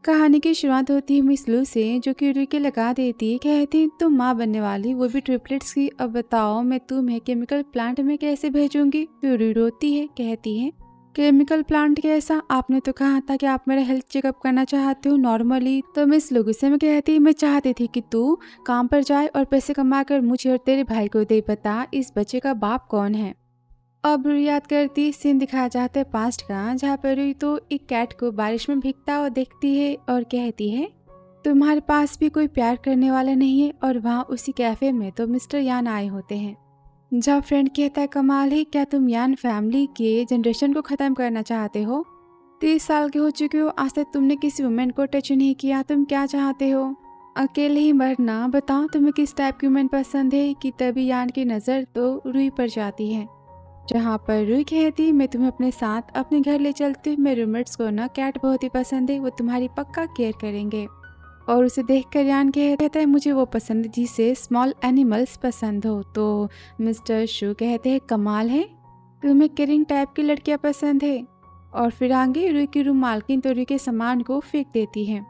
कहानी की शुरुआत होती है मिस लू से, जो कि रूही के लगा देती है। कहती तुम माँ बनने वाली, वो भी ट्रिपलेट्स की। अब बताओ मैं तुम्हें केमिकल प्लांट में कैसे भेजूंगी। तो रूही रोती है, कहती है केमिकल प्लांट कैसा? आपने तो कहा था कि आप मेरा हेल्थ चेकअप करना चाहते हो नॉर्मली। तो मिस लू गुस्से में कहती मैं चाहती थी कि तू काम पर जाए और पैसे कमा कर मुझे और तेरे भाई को दे। बता इस बच्चे का बाप कौन है। अब रूही याद करती सीन दिखाया जाता है पास्ट का, जहाँ पर रूही तो एक कैट को बारिश में भीगता हुआ देखती है और कहती है तुम्हारे पास भी कोई प्यार करने वाला नहीं है। और वहाँ उसी कैफे में तो मिस्टर यान आए होते हैं, जहाँ फ्रेंड कहता है कमाल है, क्या तुम यान फैमिली के जनरेशन को ख़त्म करना चाहते हो? 30 साल के हो चुके हो, आज तक तुमने किसी वुमेन को टच नहीं किया। तुम क्या चाहते हो? अकेले ही मरना। बताओ तुम्हें किस टाइप की वुमेन पसंद है। कि तभी यान की नज़र तो रूही पर जाती है, जहाँ पर रूही कहती मैं तुम्हें अपने साथ अपने घर ले चलती हूँ। मेरे रूममेट्स को ना कैट बहुत ही पसंद है, वो तुम्हारी पक्का केयर करेंगे। और उसे देखकर यान कहता है मुझे वो पसंद जिसे स्मॉल एनिमल्स पसंद हो। तो मिस्टर शू कहते हैं कमाल है, तुम्हें केयरिंग टाइप की लड़कियाँ पसंद है। और फिर आगे रूही की रूम मालकिन तो रूही के सामान को फेंक देती है।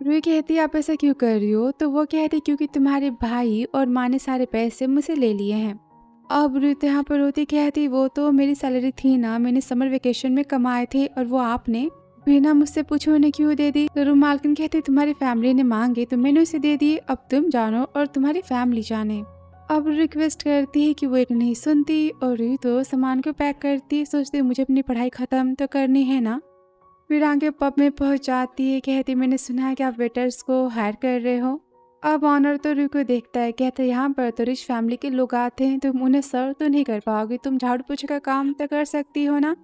रूही कहती आप ऐसा क्यों कर रही हो? तो वो कहती क्योंकि तुम्हारे भाई और माँ ने सारे पैसे मुझसे ले लिए हैं। अब रूही तो यहाँ पर रोती कहती वो तो मेरी सैलरी थी ना, मैंने समर वेकेशन में कमाए थे और वो आपने बिना मुझसे पूछे उन्हें क्यों दे दी। तो रूम मालकिन कहती तुम्हारी फैमिली ने मांगे तो मैंने उसे दे दिए, अब तुम जानो और तुम्हारी फैमिली जाने। अब रिक्वेस्ट करती है कि वो एक नहीं सुनती और रूही तो सामान को पैक करती, सोचती मुझे अपनी पढ़ाई खत्म तो करनी है ना। फिर आगे पब में पहुंच जाती है, कहती मैंने सुना है कि आप वेटर्स को हायर कर रहे हो। अब ऑनर तो रूही को देखता है, कहता है यहाँ पर तो रिच फैमिली के लोग आते हैं, तुम उन्हें सर्व तो नहीं कर पाओगी, तुम झाड़ू पोछे का काम तो कर सकती हो ना।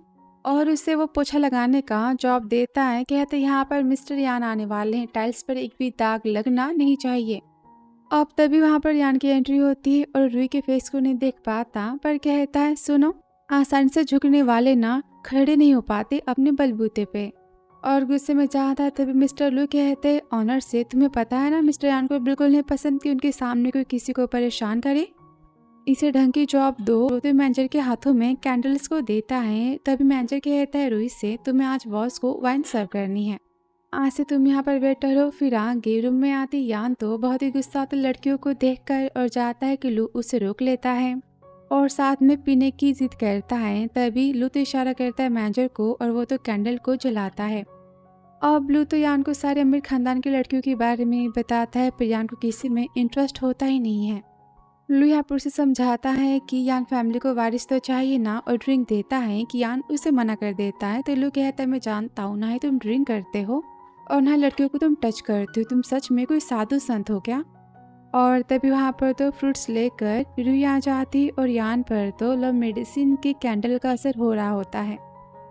और उससे वो पोछा लगाने का जॉब देता है। कहते हैं यहाँ पर मिस्टर यान आने वाले हैं, टाइल्स पर एक भी दाग लगना नहीं चाहिए। अब तभी वहाँ पर यान की एंट्री होती है और रूही के फेस को नहीं देख पाता, पर कहता है सुनो आसानी से झुकने वाले ना खड़े नहीं हो पाते अपने बलबूते पे। और गुस्से में जाता है। तभी मिस्टर लू कहते ऑनर से तुम्हें पता है ना मिस्टर यान को बिल्कुल नहीं पसंद कि उनके सामने कोई किसी को परेशान करे, इसे ढंग की जॉब दो। तो मैनेजर के हाथों में कैंडल्स को देता है। तभी मैनेजर कहता है रूही से तुम्हें आज बॉस को वाइन सर्व करनी है, आज से तुम यहाँ पर वेटर हो। फिर आगे रूम में आती यान तो बहुत ही गुस्सा आता लड़कियों को देखकर और जाता है कि लू उसे रोक लेता है और साथ में पीने की जिद करता है। तभी लू तो इशारा करता है मैनेजर को और वो तो कैंडल को जलाता है। अब लू तो यान को सारे अमीर खानदान की लड़कियों के बारे में बताता है, पर यान को किसी में इंटरेस्ट होता ही नहीं है। लू यहाँ पर उसे समझाता है कि यान फैमिली को वारिस तो चाहिए ना, और ड्रिंक देता है कि यान उसे मना कर देता है। तो लू कहता है मैं जानता हूँ ना ही तुम ड्रिंक करते हो और ना लड़कियों को तुम टच करते हो, तुम सच में कोई साधु संत हो क्या। और तभी वहाँ पर तो फ्रूट्स लेकर रूही आ जाती और यान पर तो लव मेडिसिन के कैंडल का असर हो रहा होता है।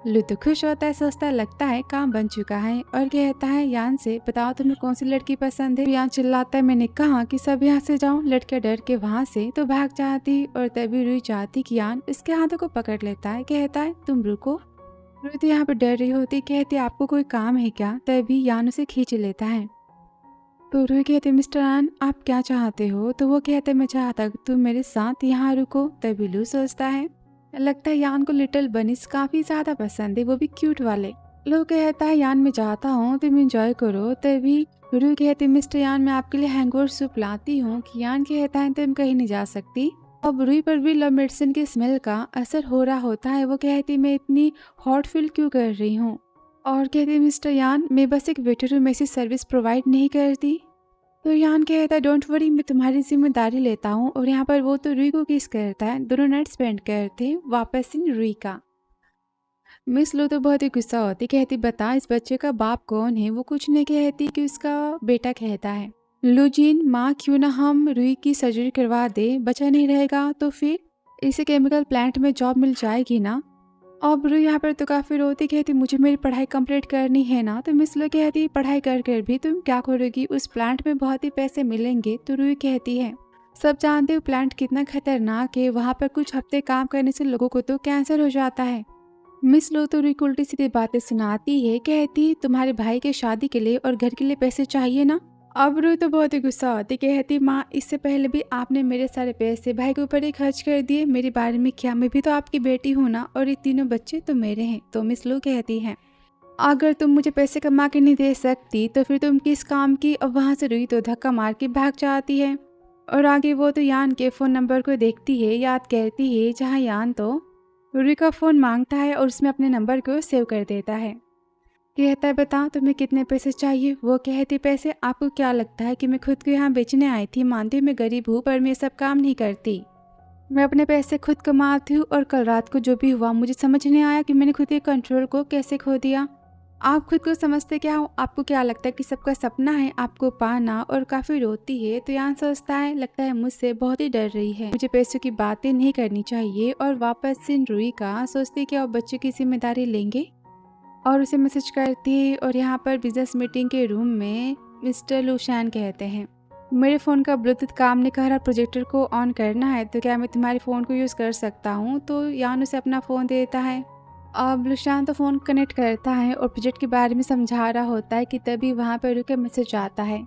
लू तो खुश होता है, सोचता लगता है काम बन चुका है और कहता है यान से बताओ तुम्हें कौन सी लड़की पसंद है। यान चिल्लाता है मैंने कहा कि सब यहाँ से जाओ। लड़कियां डर के वहाँ से तो भाग जाती और तभी रूही चाहती कि यान इसके हाथों को पकड़ लेता है, कहता है तुम रुको। रूही तो यहाँ पर डर रही होती, कहती आपको कोई काम है क्या। तभी यान उसे खींच लेता है। तो रूही कहती मिस्टर यान आप क्या चाहते हो। तो वो कहते मैं चाहता तुम मेरे साथ यहाँ रुको। तभी लू सोचता है लगता है यान को लिटिल बनीज काफी ज्यादा पसंद है, वो भी क्यूट वाले। लो कहता है यान मैं जाता हूँ तुम एंजॉय करो। तभी रूही कहती मिस्टर यान मैं आपके लिए हैंगओवर सूप लाती हूँ। कि यान कहता है तुम कहीं नहीं जा सकती। अब रूही पर भी लव मेडिसिन के स्मेल का असर हो रहा होता है। वो कहती मैं इतनी हॉट फील क्यों कर रही हूँ। और कहती मिस्टर यान मैं बस एक वेटर हूँ, मैं ऐसी सर्विस प्रोवाइड नहीं करती। तो यान कहता है डोंट वरी मैं तुम्हारी जिम्मेदारी लेता हूँ। और यहाँ पर वो तो रूही को किस करता है, दोनों नाइट स्पेंड करते वापस इन रूही का। मिस लो तो बहुत ही गुस्सा होती, कहती बता इस बच्चे का बाप कौन है। वो कुछ नहीं कहती कि उसका बेटा कहता है लूजीन माँ क्यों ना हम रूही की सर्जरी करवा दे, बच्चा नहीं रहेगा तो फिर इसे केमिकल प्लांट में जॉब मिल जाएगी ना। अब रूही यहाँ पर तो काफी रोती, कहती मुझे मेरी पढ़ाई कंप्लीट करनी है ना। तो मिस लो कहती पढ़ाई कर भी तुम क्या करोगी, उस प्लांट में बहुत ही पैसे मिलेंगे। तो रूही कहती है सब जानते हो प्लांट कितना खतरनाक है, वहाँ पर कुछ हफ्ते काम करने से लोगों को तो कैंसर हो जाता है। मिस लो तो रूही को उल्टी सीधी बातें सुनाती है, कहती तुम्हारे भाई के शादी के लिए और घर के लिए पैसे चाहिए ना। अब रूही तो बहुत ही गुस्सा होती, कहती माँ इससे पहले भी आपने मेरे सारे पैसे भाई के ऊपर ही खर्च कर दिए, मेरे बारे में क्या, मैं भी तो आपकी बेटी हूँ ना, और ये तीनों बच्चे तो मेरे हैं। तो मिस लो कहती है अगर तुम मुझे पैसे कमा के नहीं दे सकती तो फिर तुम किस काम की। अब वहाँ से रुई तो धक्का मार के भाग जाती है और आगे वो तो यान के फ़ोन नंबर को देखती है, याद करती है, जहाँ यान तो रुई का फ़ोन मांगता है और उसमें अपने नंबर को सेव कर देता है। कहता है बता तुम्हें कितने पैसे चाहिए। वो कहती पैसे, आपको क्या लगता है कि मैं खुद को यहाँ बेचने आई थी। मानती हूँ मैं गरीब हूँ पर मैं सब काम नहीं करती, मैं अपने पैसे खुद कमाती हूँ। और कल रात को जो भी हुआ मुझे समझ नहीं आया कि मैंने खुद के कंट्रोल को कैसे खो दिया। आप खुद को समझते क्या हो, आपको क्या लगता है कि सबका सपना है आपको पाना। और काफ़ी रोती है तो यान सोचता है लगता है मुझसे बहुत ही डर रही है, मुझे पैसों की बातें नहीं करनी चाहिए। और वापस से रुई का सोचती कि अब बच्चों की जिम्मेदारी लेंगे और उसे मैसेज करती है। और यहाँ पर बिजनेस मीटिंग के रूम में मिस्टर लुशान कहते हैं मेरे फ़ोन का ब्लूटूथ काम नहीं कर रहा, प्रोजेक्टर को ऑन करना है तो क्या मैं तुम्हारे फ़ोन को यूज़ कर सकता हूँ। तो यान उसे अपना फ़ोन देता है। अब लुशान तो फ़ोन कनेक्ट करता है और प्रोजेक्ट के बारे में समझा रहा होता है कि तभी वहाँ पर रुके मैसेज आता है।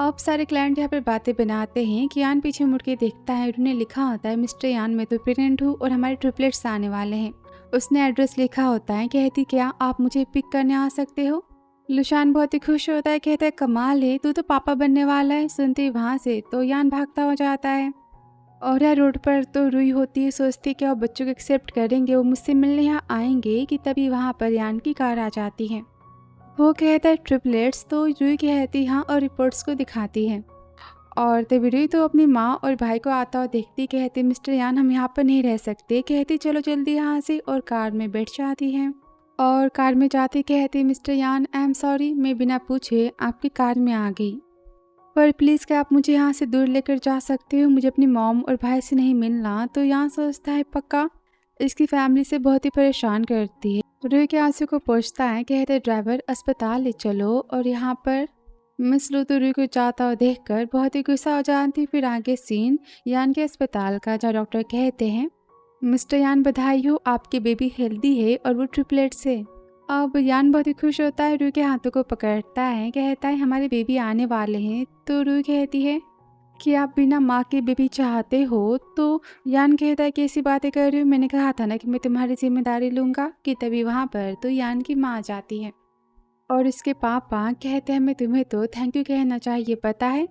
अब सारे क्लाइंट यहाँ पर बातें बनाते हैं कि यान पीछे मुड़ के देखता है, उन्हें लिखा होता है मिस्टर यान मैं तो प्रेग्नेंट हूँ और हमारे ट्रिपलेट्स आने वाले हैं। उसने एड्रेस लिखा होता है। कहती क्या आप मुझे पिक करने आ सकते हो। लुशान बहुत ही खुश होता है, कहता है कमाल है, तू तो पापा बनने वाला है। सुनते ही वहाँ से तो यान भागता हो जाता है। और यार रोड पर तो रुई होती है, सोचती कि वो बच्चों को एक्सेप्ट करेंगे, वो मुझसे मिलने यहाँ आएंगे कि तभी वहाँ पर यान की कार आ जाती है। वो कहता है ट्रिपलेट्स। तो रुई कहती हाँ और रिपोर्ट्स को दिखाती है। और तभी रुई तो अपनी माँ और भाई को आता हुआ देखती, कहती मिस्टर यान हम यहाँ पर नहीं रह सकते। कहती चलो जल्दी यहाँ से, और कार में बैठ जाती है। और कार में जाती कहती मिस्टर यान आई एम सॉरी, मैं बिना पूछे आपकी कार में आ गई, पर प्लीज़ क्या आप मुझे यहाँ से दूर लेकर जा सकते हो, मुझे अपनी मॉम और भाई से नहीं मिलना। तो यहाँ सोचता है पक्का इसकी फैमिली से बहुत ही परेशान करती है। रुई के आंसू को पोंछता है, कहते ड्राइवर अस्पताल ले चलो। और यहाँ पर मिस लू तो रुई को जाता हुआ देखकर बहुत ही गुस्सा हो जाती। फिर आगे सीन यान के अस्पताल का, जहाँ डॉक्टर कहते हैं मिस्टर यान बधाई हो आपकी बेबी हेल्दी है और वो ट्रिपलेट्स है। अब यान बहुत ही खुश होता है, रुई के हाथों को पकड़ता है, कहता है हमारे बेबी आने वाले हैं। तो रुई कहती है कि आप बिना माँ के बेबी चाहते हो। तो यान कहता है कैसी बातें कर रही हूँ, मैंने कहा था ना कि मैं तुम्हारी जिम्मेदारी लूँगा। कि तभी वहाँ पर तो यान की माँ आ जाती है और इसके पापा कहते हैं मैं तुम्हें तो थैंक यू कहना चाहिए, पता है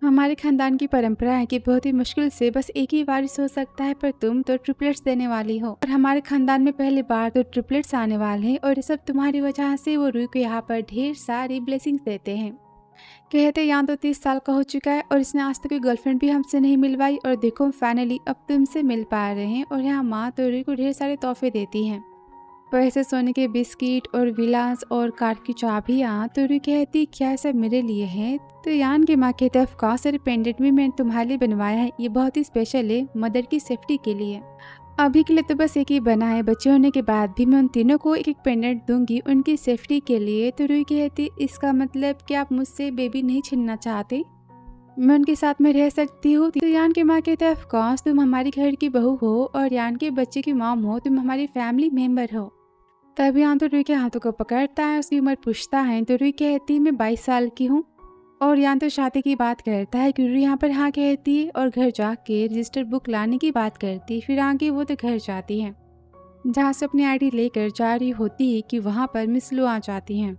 हमारे खानदान की परंपरा है कि बहुत ही मुश्किल से बस एक ही वारिस हो सकता है, पर तुम तो ट्रिपलेट्स देने वाली हो और हमारे खानदान में पहली बार तो ट्रिपलेट्स आने वाले हैं और ये सब तुम्हारी वजह से। वो रुई को यहाँ पर ढेर सारी ब्लेसिंग्स देते हैं। कहते यहाँ तो 30 साल का हो चुका है और इसने आज तक कोई गर्लफ्रेंड भी हमसे नहीं मिलवाई और देखो फाइनली अब तुमसे मिल पा रहे हैं। और यहाँ माँ तो रुई को ढेर सारे तोहफे देती हैं, पैसे, सोने के बिस्किट और विलास और कार की चाबियाँ। तो रुई कहती क्या ये सब मेरे लिए है। तो यान की माँ कहते हैं ऑफकोर्स सर पेंडेंट भी मैंने तुम्हारे लिए बनवाया है, ये बहुत ही स्पेशल है मदर की सेफ्टी के लिए। अभी के लिए तो बस एक ही बना है, बच्चे होने के बाद भी मैं उन तीनों को एक एक पेंडेंट दूंगी उनकी सेफ्टी के लिए। तो रुई कहती इसका मतलब कि आप मुझसे बेबी नहीं छीनना चाहते, मैं उनके साथ में रह सकती हूँ। तो यान की माँ कहते हैं ऑफकोर्स तुम हमारी घर की बहू हो और यान के बच्चे की मॉम हो, तुम हमारी फैमिली मेम्बर हो। तभी यहाँ तो रुई के हाथों को पकड़ता है, उसकी उम्र पूछता है। तो रुई कहती मैं 22 साल की हूँ। और यहाँ तो शादी की बात करता है कि रुई यहाँ पर हाँ कहती है और घर जाके रजिस्टर बुक लाने की बात करती है। फिर आगे वो तो घर जाती है, जहाँ से अपनी आईडी लेकर जा रही होती है कि वहाँ पर मिस लू आ जाती हैं।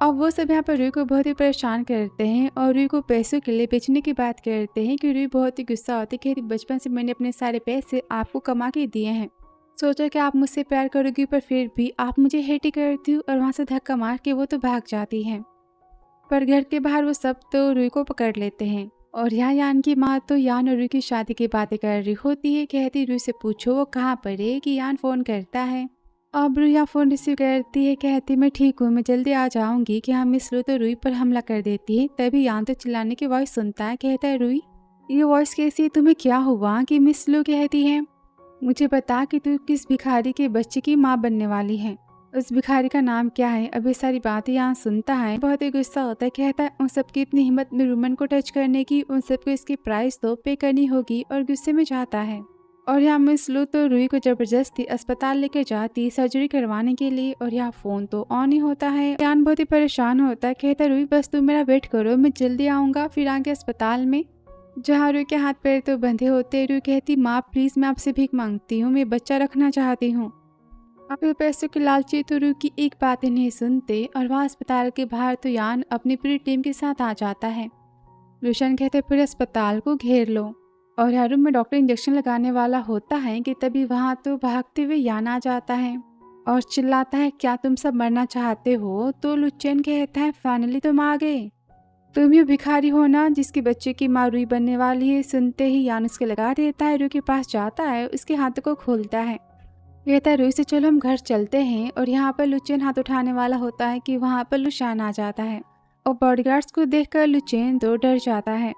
अब वो सब यहाँ पर रुई को बहुत ही परेशान करते हैं और रुई को पैसों के लिए बेचने की बात करते हैं। कि रुई बहुत ही गुस्सा होती है, कहती बचपन से मैंने अपने सारे पैसे आपको कमा के दिए हैं, सोचा कि आप मुझसे प्यार करोगी पर फिर भी आप मुझे हेट ही करती हो। और वहाँ से धक्का मार के वो तो भाग जाती है। पर घर के बाहर वो सब तो रुई को पकड़ लेते हैं। और यहाँ यान की माँ तो यान और रुई की शादी की बातें कर रही होती है, कहती रुई से पूछो वो कहाँ पर है। कि यान फ़ोन करता है। अब रुई यहाँ फ़ोन रिसीव करती है, कहती मैं ठीक हूँ, मैं जल्दी आ जाऊँगी। कि हाँ मिस लू तो रुई पर हमला कर देती है। तभी यान तो चिल्लाने की वॉइस सुनता है, कहता है रुई ये वॉइस कैसी, तुम्हें क्या हुआ। कि मिस लू कहती है मुझे बता कि तू किस भिखारी के बच्चे की माँ बनने वाली है, उस भिखारी का नाम क्या है। अब ये सारी बातें यहाँ सुनता है, बहुत ही गुस्सा होता है, कहता है उन सबकी इतनी हिम्मत में रूमन को टच करने की, उन सबको इसकी प्राइस तो पे करनी होगी। और गुस्से में जाता है। और यहाँ मिस लू तो रुई को जबरदस्ती अस्पताल लेकर जाती सर्जरी करवाने के लिए। और यहाँ फ़ोन तो ऑन ही होता है। यान बहुत ही परेशान होता है, कहता है रुई बस तुम मेरा वेट करो, मैं जल्दी आऊँगा। फिर आगे अस्पताल में जहाँ रुई के हाथ पैर तो बंधे होते, रुई कहती माँ प्लीज़ मैं आपसे भीख मांगती हूँ, मैं बच्चा रखना चाहती हूँ। अपने पैसों के लालची तो रू की एक बात नहीं सुनते और वहाँ अस्पताल के बाहर तो यान अपनी पूरी टीम के साथ आ जाता है। लुशियन कहते पूरे अस्पताल को घेर लो और हर रूम में डॉक्टर इंजेक्शन लगाने वाला होता है कि तभी वहाँ तो भागते हुए यान आ जाता है और चिल्लाता है क्या तुम सब मरना चाहते हो। तो लुचियन कहता है फाइनली तुम आ गए, तुम ही भिखारी हो ना जिसके बच्चे की माँ रूई बनने वाली है। सुनते ही यान उसके लगा देता है, रूई के पास जाता है, उसके हाथों को खोलता है, कहता है रूई से चलो हम घर चलते हैं। और यहाँ पर लुचियन हाथ उठाने वाला होता है कि वहाँ पर लुशान आ जाता है और बॉडीगार्ड्स को देखकर लुचियन तो डर जाता है।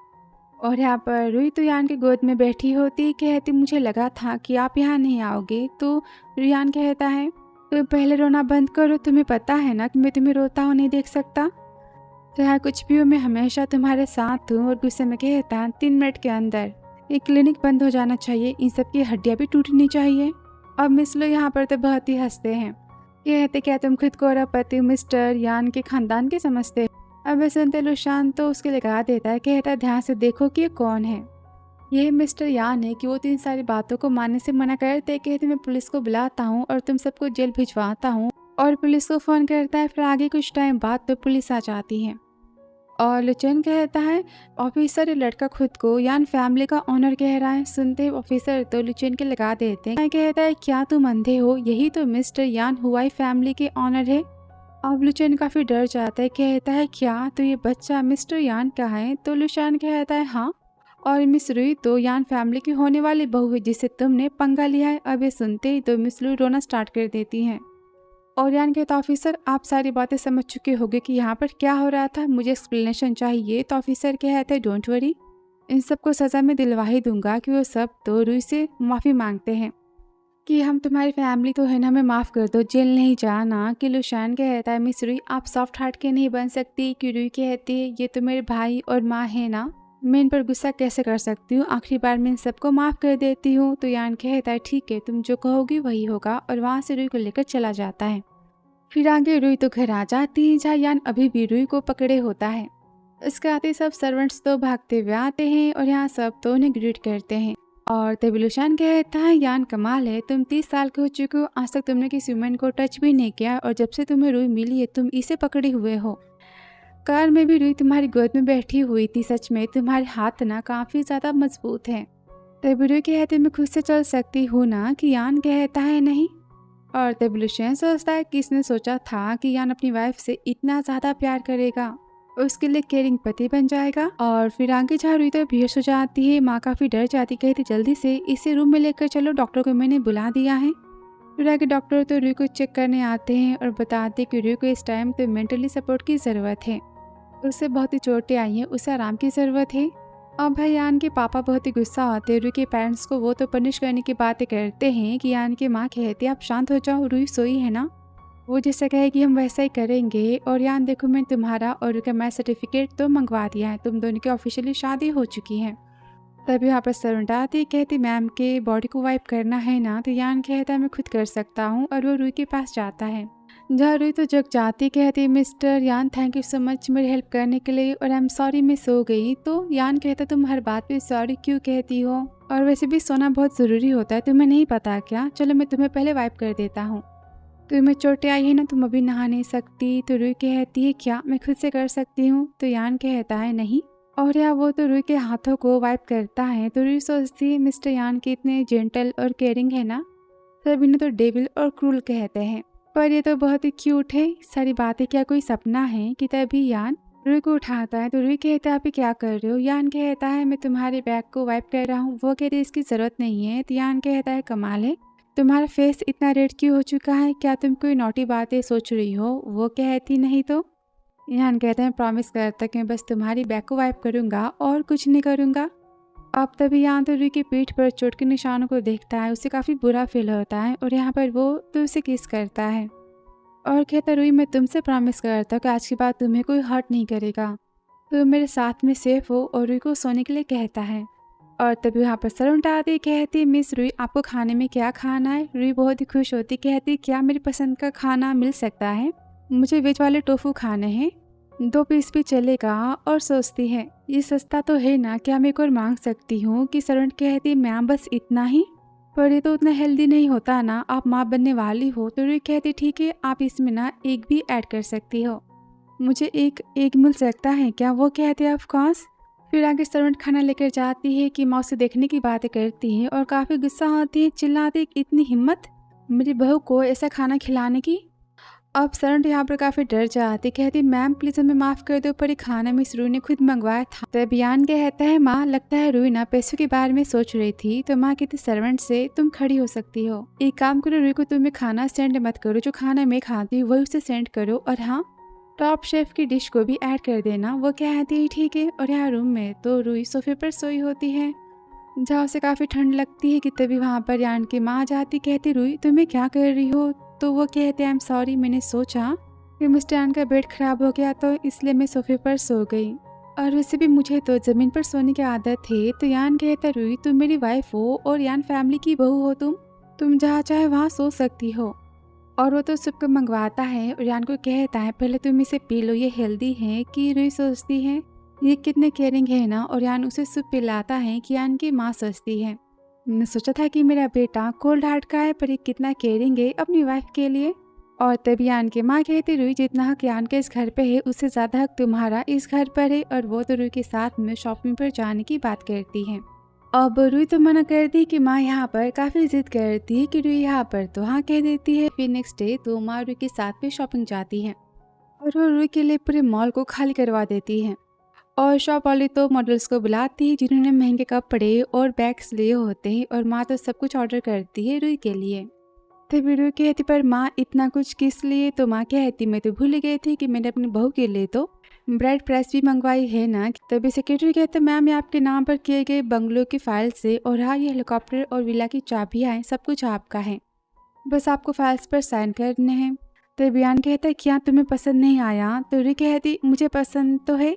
और यहाँ पर रूई तो यान की गोद में बैठी होती, कहती मुझे लगा था कि आप यहाँ नहीं आओगे। तो यान कहता है तो पहले रोना बंद करो, तुम्हें पता है ना कि मैं तुम्हें रोता हुआ नहीं देख सकता। चाहे कुछ भी हो मैं हमेशा तुम्हारे साथ हूँ। और गुस्से में कहता है 3 मिनट के अंदर ये क्लिनिक बंद हो जाना चाहिए, इन सब की हड्डियाँ भी टूटनी चाहिए। अब मिस लो यहाँ पर तो बहुत ही हंसते हैं, कहते क्या तुम खुद को और पति मिस्टर यान के खानदान के समझते। अब सुनते लुशान तो उसके लगा देता है, कहता है ध्यान से देखो कि ये कौन है। यह मिस्टर यान है कि वो तीन सारी बातों को मानने से मना करते, कहते मैं पुलिस को बुलाता हूँ और तुम सबको जेल भिजवाता हूँ। और पुलिस को फ़ोन करता है। फिर आगे कुछ टाइम बाद तो पुलिस आ जाती है और लुचियन कहता है ऑफिसर ये लड़का खुद को यान फैमिली का ऑनर कह रहा है। सुनते ही ऑफिसर तो लुचियन के लगा देते हैं, कहता है क्या तुम अंधे हो, यही तो मिस्टर यान हुआई फैमिली के ऑनर है। अब लुचियन काफ़ी डर जाता है, कहता है क्या तो ये बच्चा मिस्टर यान का है। तो लुशियन कहता है हाँ, और मिस रुई तो यान फैमिली की होने वाली बहू है जिससे तुमने पंगा लिया है। अब ये सुनते ही तो मिस रुई रोना स्टार्ट कर देती हैं और यान कहता ऑफिसर आप सारी बातें समझ चुके होंगे कि यहाँ पर क्या हो रहा था, मुझे एक्सप्लेनेशन चाहिए। तो ऑफिसर कहता है डोंट वरी, इन सबको सज़ा में दिलवा ही दूंगा। कि वो सब तो रुई से माफ़ी मांगते हैं कि हम तुम्हारी फैमिली तो है ना, हमें माफ़ कर दो, जेल नहीं जाना। कि लुशान कहता है मिस रुई आप सॉफ्ट हार्ट के नहीं बन सकती। कि रुई कहती है ये तो मेरे भाई और माँ है ना, मैं इन पर गुस्सा कैसे कर सकती हूँ, आखिरी बार मैं इन सबको माफ़ कर देती हूँ। तो यान कहता है ठीक है तुम जो कहोगी वही होगा और वहाँ से रुई को लेकर चला जाता है। फिर आगे रुई तो घर आ जाती है जहाँ यान अभी भी रुई को पकड़े होता है। इसके आते सब सर्वेंट्स तो भागते हुए आते हैं और यहाँ सब तो उन्हें ग्रीट करते हैं। और तभी लुशान कहता है यान कमाल है, तुम 30 साल के हो चुके हो, आज तक तुमने किसी वुमेन को टच भी नहीं किया और जब से तुम्हें रुई मिली है तुम इसे पकड़े हुए हो। कार में भी रुई तुम्हारी गोद में बैठी हुई थी, सच में तुम्हारे हाथ ना काफ़ी ज़्यादा मजबूत हैं। तभी रुई कहते मैं खुद से चल सकती हूँ ना। कि यान कहता है नहीं। और तब लुशियन सोचता है कि इसने सोचा था कि यान अपनी वाइफ से इतना ज़्यादा प्यार करेगा, उसके लिए केयरिंग पति बन जाएगा। और फिर आगे जहाँ रुई तो बेहोश हो जाती है, माँ काफ़ी डर जाती, कहती जल्दी से इसे रूम में लेकर चलो, डॉक्टर को मैंने बुला दिया है। फिर आगे डॉक्टर तो रुई को चेक करने आते हैं और बताते कि रुई को इस टाइम तो मेंटली सपोर्ट की ज़रूरत है, उससे बहुत ही चोटें आई हैं, उसे आराम की ज़रूरत है। अब भाई यान के पापा बहुत ही गुस्सा आते हैं रुई के पेरेंट्स को, वो तो पनिश करने की बातें करते हैं। कि यान की माँ कहती है आप शांत हो जाओ, रुई सोई है ना, वो जैसा कहेगी हम वैसा ही करेंगे। और यान देखो मैं तुम्हारा और रुई का मैरिज सर्टिफिकेट तो मंगवा दिया है, तुम दोनों की ऑफिशियली शादी हो चुकी है। तभी यहाँ पर सर्वेंट आती, कहती मैम के बॉडी को वाइप करना है ना। तो यान कहता है मैं खुद कर सकता हूँ और वो रुई के पास जाता है। जहाँ रुई तो जग जाती, कहती मिस्टर यान थैंक यू सो मच मेरी हेल्प करने के लिए और आई एम सॉरी मैं सो गई। तो यान कहता तुम हर बात पे सॉरी क्यों कहती हो, और वैसे भी सोना बहुत ज़रूरी होता है, तुम्हें नहीं पता क्या, चलो मैं तुम्हें पहले वाइप कर देता हूँ, तुम्हें चोटें आई है ना, तुम अभी नहा नहीं सकती। तो रुई कहती है क्या मैं खुद से कर सकती हूँ। तो यान कहता है नहीं, और या वो तो रुई के हाथों को वाइप करता है। तो रुई सोचती है मिस्टर यान के इतने जेंटल और केयरिंग है ना, सब इन्हें तो डेविल और क्रूल कहते हैं, पर ये तो बहुत ही क्यूट है, सारी बातें क्या कोई सपना है। कि तभी यान रुई को उठाता है। तो रुई कहता है आप क्या कर रहे हो। यान कहता है मैं तुम्हारे बैग को वाइप कर रहा हूँ। वो कहती है इसकी ज़रूरत नहीं है। तो यान कहता है कमाल है, तुम्हारा फेस इतना रेड क्यों हो चुका है, क्या तुम कोई नॉटी बातें सोच रही हो। वो कहती नहीं। तो यान कहता है प्रॉमिस करता कि मैं बस तुम्हारी बैग को वाइप करूँगा और कुछ नहीं करूँगा। अब तभी यहाँ तो रुई की पीठ पर चोट के निशानों को देखता है, उसे काफ़ी बुरा फील होता है और यहाँ पर वो तो उसे किस करता है और कहता रुई मैं तुमसे प्रॉमिस करता हूँ कि आज के बाद तुम्हें कोई हर्ट नहीं करेगा, तुम मेरे साथ में सेफ हो। और रुई को सोने के लिए कहता है। और तभी वहाँ पर सर्वेंट आती, कहती मिस रुई आपको खाने में क्या खाना है। रुई बहुत ही खुश होती, कहती क्या मेरी पसंद का खाना मिल सकता है, मुझे वेज वाले टोफू खाने हैं, 2 पीस भी चलेगा। और सोचती है ये सस्ता तो है ना, क्या मैं एक और मांग सकती हूँ। कि सर्वेंट कहती मैम बस इतना ही। पर ये तो उतना हेल्दी नहीं होता ना, आप माँ बनने वाली हो। तो रुई कहती ठीक है, आप इसमें ना एग भी ऐड कर सकती हो। मुझे एक एग मिल सकता है क्या? वो कहते हैं ऑफ कोर्स। फिर आगे सर्वेंट खाना लेकर जाती है कि माँ उसे देखने की बातें करती है और काफ़ी गुस्सा आती है, चिल्लाती है इतनी हिम्मत मेरी बहू को ऐसा खाना खिलाने की। अब सर्वेंट यहाँ पर काफ़ी डर जाती, कहती मैम प्लीज़ हमें माफ़ कर दो, पर ये खाना मिस रूई ने खुद मंगवाया था। तब यान कहता है माँ लगता है रूई ना पैसों के बारे में सोच रही थी। तो माँ कहती सर्वेंट से तुम खड़ी हो सकती हो, एक काम करो रूई को तुम्हें खाना सेंड मत करो, जो खाना मैं खाती हूँ वही उसे सेंड करो, और हाँ टॉप शेफ की डिश को भी ऐड कर देना। वो कहती है ठीक है। और यहाँ रूम में तो रूई सोफे पर सोई होती है, जहाँ उसे काफ़ी ठंड लगती है कि तभी वहाँ पर यान की माँ जाती, कहती रूई तुम्हें क्या कर रही हो? तो वो कहते आई एम सॉरी, मैंने सोचा कि मिस्टर यान का बेड खराब हो गया तो इसलिए मैं सोफे पर सो गई, और वैसे भी मुझे तो ज़मीन पर सोने की आदत है। तो यान कहता रूई तुम मेरी वाइफ हो और यान फैमिली की बहू हो, तुम जहाँ चाहे वहाँ सो सकती हो। और वो तो सबको मंगवाता है और यान को कहता है पहले तुम इसे पी लो, ये हेल्दी है। कि रूई सोचती है ये कितने केयरिंग है ना, और यान उसे सूप पिलाता है कि यान की माँ सोचती है मैंने सोचा था कि मेरा बेटा कोल्ड हार्ट का है, पर ये कितना केयरिंग है अपनी वाइफ के लिए। और तभी यान की माँ कहती रूई जितना हक यान के इस घर पे है उससे ज़्यादा हक तुम्हारा इस घर पर है। और वो तो रूई के साथ में शॉपिंग पर जाने की बात करती है। अब रूई तो मना करती कि माँ यहाँ पर काफ़ी जिद करती है कि रूई यहाँ पर तो हाँ कह देती है। फिर नेक्स्ट डे तो माँ रूई के साथ भी शॉपिंग जाती है और वो रूई के लिए पूरे मॉल को खाली करवा देती है। और शॉप वाली तो मॉडल्स को बुलाती है जिन्होंने महंगे कपड़े और बैग्स लिए होते हैं, और माँ तो सब कुछ ऑर्डर करती है रूई के लिए। तभी रूई कहती पर माँ इतना कुछ किस लिए? तो माँ कहती मैं तो भूल गई थी कि मैंने अपनी बहू के लिए तो ब्राइड प्राइस भी मंगवाई है ना। तभी सेक्रेटरी कहते मैम ये आपके नाम पर किए गए बंगलों की फाइल से, और हाँ ये हेलीकॉप्टर और विला की चाबियाँ हैं, सब कुछ आपका है, बस आपको फाइल्स पर साइन करने हैं। तो बयान कहता है क्या तुम्हें पसंद नहीं आया? तो रूई कहती मुझे पसंद तो है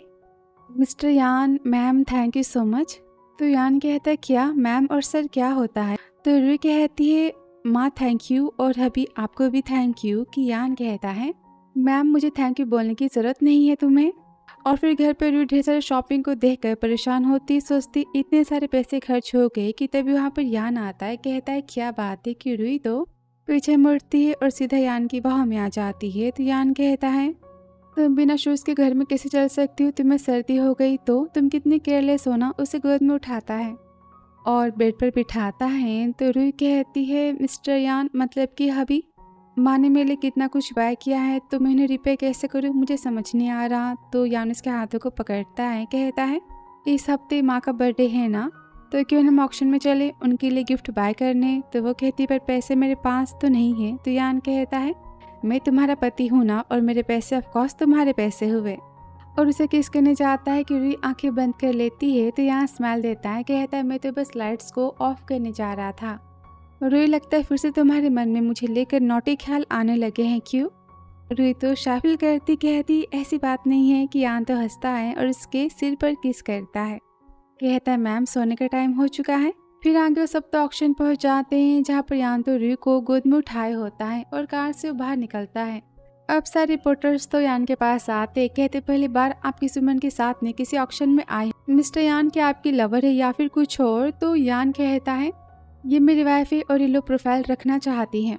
मिस्टर यान, ma'am thank you so much. तो यान कहता है क्या मैम और सर क्या होता है? तो रूई कहती है माँ थैंक यू और अभी आपको भी थैंक यू। कि यान कहता है मैम मुझे थैंक यू बोलने की ज़रूरत नहीं है तुम्हें। और फिर घर पर रूई ढेर सारे शॉपिंग को देखकर परेशान होती, सोचती इतने सारे पैसे खर्च हो गए। कि तभी वहाँ पर यान आता है, कहता है क्या बात है? कि रूई तो पीछे मुड़ती है और सीधा यान की बाहों में आ जाती है। तो यान कहता है तुम बिना शूज़ के घर में कैसे चल सकती हो? तुम्हें सर्दी हो गई तो तुम कितनी केयरलेस हो ना। उसे गोद में उठाता है और बेड पर बिठाता है। तो रूई कहती है मिस्टर यान मतलब कि अभी माँ ने मेरे लिए कितना कुछ बाय किया है, तो मैं उन्हें रिपे कैसे करूँ मुझे समझ नहीं आ रहा। तो यान उसके हाथों को पकड़ता है, कहता है इस हफ्ते माँ का बर्थडे है ना, तो क्यों हम ऑक्शन में चले उनके लिए गिफ्ट बाय करने। तो वो कहती पर पैसे मेरे पास तो नहीं है। तो यान कहता है मैं तुम्हारा पति हूँ ना, और मेरे पैसे ऑफकोर्स तुम्हारे पैसे हुए। और उसे किस करने जाता है कि रूई आंखें बंद कर लेती है। तो यहाँ स्माइल देता है, कहता है मैं तो बस लाइट्स को ऑफ करने जा रहा था। रूई लगता है फिर से तुम्हारे मन में मुझे लेकर नौटे ख्याल आने लगे हैं क्यों? रूई तो शाफिल करती, कहती ऐसी बात नहीं है। कि यान तो हंसता है और उसके सिर पर किस करता है, कहता है मैम सोने का टाइम हो चुका है। फिर आगे वो सब तो ऑक्शन पहुंच जाते हैं, जहाँ पर यान तो रूई को गोद में उठाए होता है और कार से वो बाहर निकलता है। अब सारे रिपोर्टर्स तो यान के पास आते, कहते पहली बार आप किस वुमन के साथ में किसी ऑक्शन में आए मिस्टर यान, क्या आपकी लवर है या फिर कुछ और? तो यान कहता है ये मेरी वाइफ है और ये लोग प्रोफाइल रखना चाहती हैं।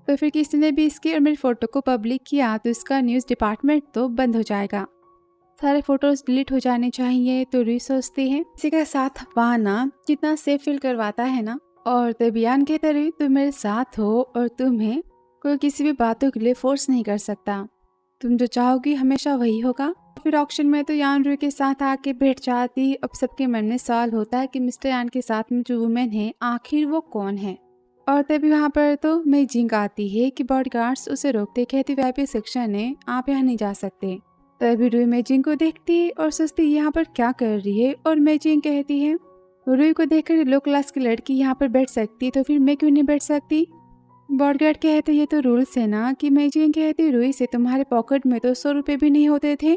तो फिर किसी ने भी इसकी और मेरी फ़ोटो को पब्लिक किया तो इसका न्यूज़ डिपार्टमेंट तो बंद हो जाएगा, सारे फोटोज डिलीट हो जाने चाहिए। तो रूई सोचती है किसी का साथ पाना कितना सेफ फील करवाता है ना। और तब यान कहता रूई तुम मेरे साथ हो और तुम्हें कोई किसी भी बातों के लिए फोर्स नहीं कर सकता, तुम जो चाहोगी हमेशा वही होगा। फिर ऑक्शन में तो यान रूई के साथ आके बैठ जाती। अब सबके मन में सवाल होता है कि मिस्टर यान के साथ में जो वुमेन है आखिर वो कौन है। और तभी वहाँ पर तो मेई जिंग आती है कि बॉडीगार्ड्स उसे रोकते, कहती वीआईपी सेक्शन है आप यहाँ नहीं जा सकते। तभी रूई मेई जिंग को देखती है और सोचती यहाँ पर क्या कर रही है। और मेई जिंग कहती है रूई को देखकर लो क्लास की लड़की यहाँ पर बैठ सकती तो फिर मैं क्यों नहीं बैठ सकती? बॉडीगार्ड कहते ये तो रूल्स है ना। कि मेई जिंग कहती रूई से तुम्हारे पॉकेट में तो 100 रुपये भी नहीं होते थे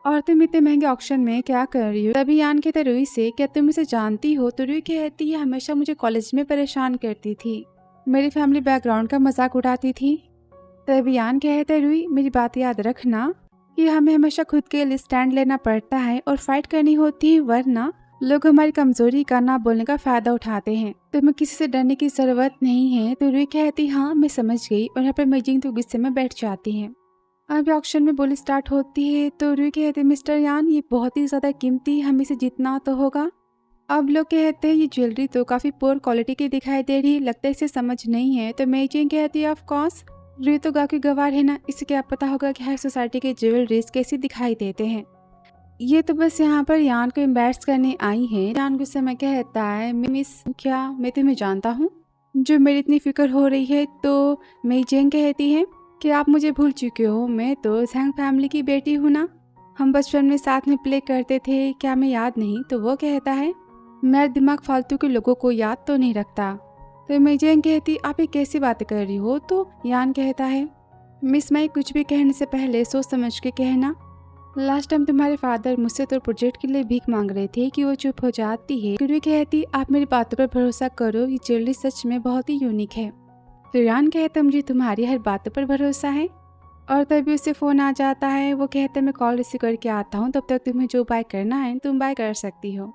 और तुम इतने महंगे ऑक्शन में क्या कर रही हो? तभी यान कहते रूई से क्या तुम इसे जानती हो? तो रूई कहती है हमेशा मुझे कॉलेज में परेशान करती थी, मेरी फैमिली बैकग्राउंड का मजाक उड़ाती थी। तभी यान कहते रूई मेरी बात याद रखना कि हमें हमेशा खुद के लिए स्टैंड लेना पड़ता है और फाइट करनी होती है, वरना लोग हमारी कमजोरी का ना बोलने का फायदा उठाते हैं। तुम्हें किसी से डरने की जरूरत नहीं है। तो रूही कहती हाँ मैं समझ गई और यहाँ पर मेजिंग तो गुस्से में बैठ जाती है। अब ऑक्शन में बोली स्टार्ट होती है। तो रूही कहती मिस्टर यान ये बहुत ही ज्यादा कीमती, हमें इसे जीतना तो होगा। अब लोग कहते हैं ये ज्वेलरी तो काफी पुअर क्वालिटी की दिखाई दे रही, लगता है इसे समझ नहीं है। तो मेजिंग कहती है ऑफ कोर्स रूही तो गा की गवार है ना, इसे क्या पता होगा कि हाई सोसाइटी के ज्वेलरीज कैसी दिखाई देते हैं। ये तो बस यहाँ पर यान को एम्बैरस करने आई है। यान गुस्से में कहता है मिस क्या मैं तुम्हें जानता हूँ जो मेरी इतनी फिक्र हो रही है। तो मेजिंग कहती है कि आप मुझे भूल चुके हो, मैं तो जैंग फैमिली की बेटी हूँ ना, हम बचपन में साथ में प्ले करते थे, क्या मैं याद नहीं। तो वो कहता है मेरा दिमाग फालतू के लोगों को याद तो नहीं रखता। तो मेजिंग कहती आप ये कैसी बातें कर रही हो। तो यान कहता है मिस मैं कुछ भी कहने से पहले सोच समझ के कहना। लास्ट टाइम तुम्हारे फादर मुझसे तो प्रोजेक्ट के लिए भीख मांग रहे थे कि वो चुप हो जाती है। फिर भी कहती आप मेरी बातों पर भरोसा करो, ये ज्वेलरी सच में बहुत ही यूनिक है। तो यान कहता मुझे तुम्हारी हर बातों पर भरोसा है। और तभी उसे फ़ोन आ जाता है। वो कहता है मैं कॉल रिसीव करके आता हूँ, तब तक तुम्हें जो बाय करना है तुम बाय कर सकती हो।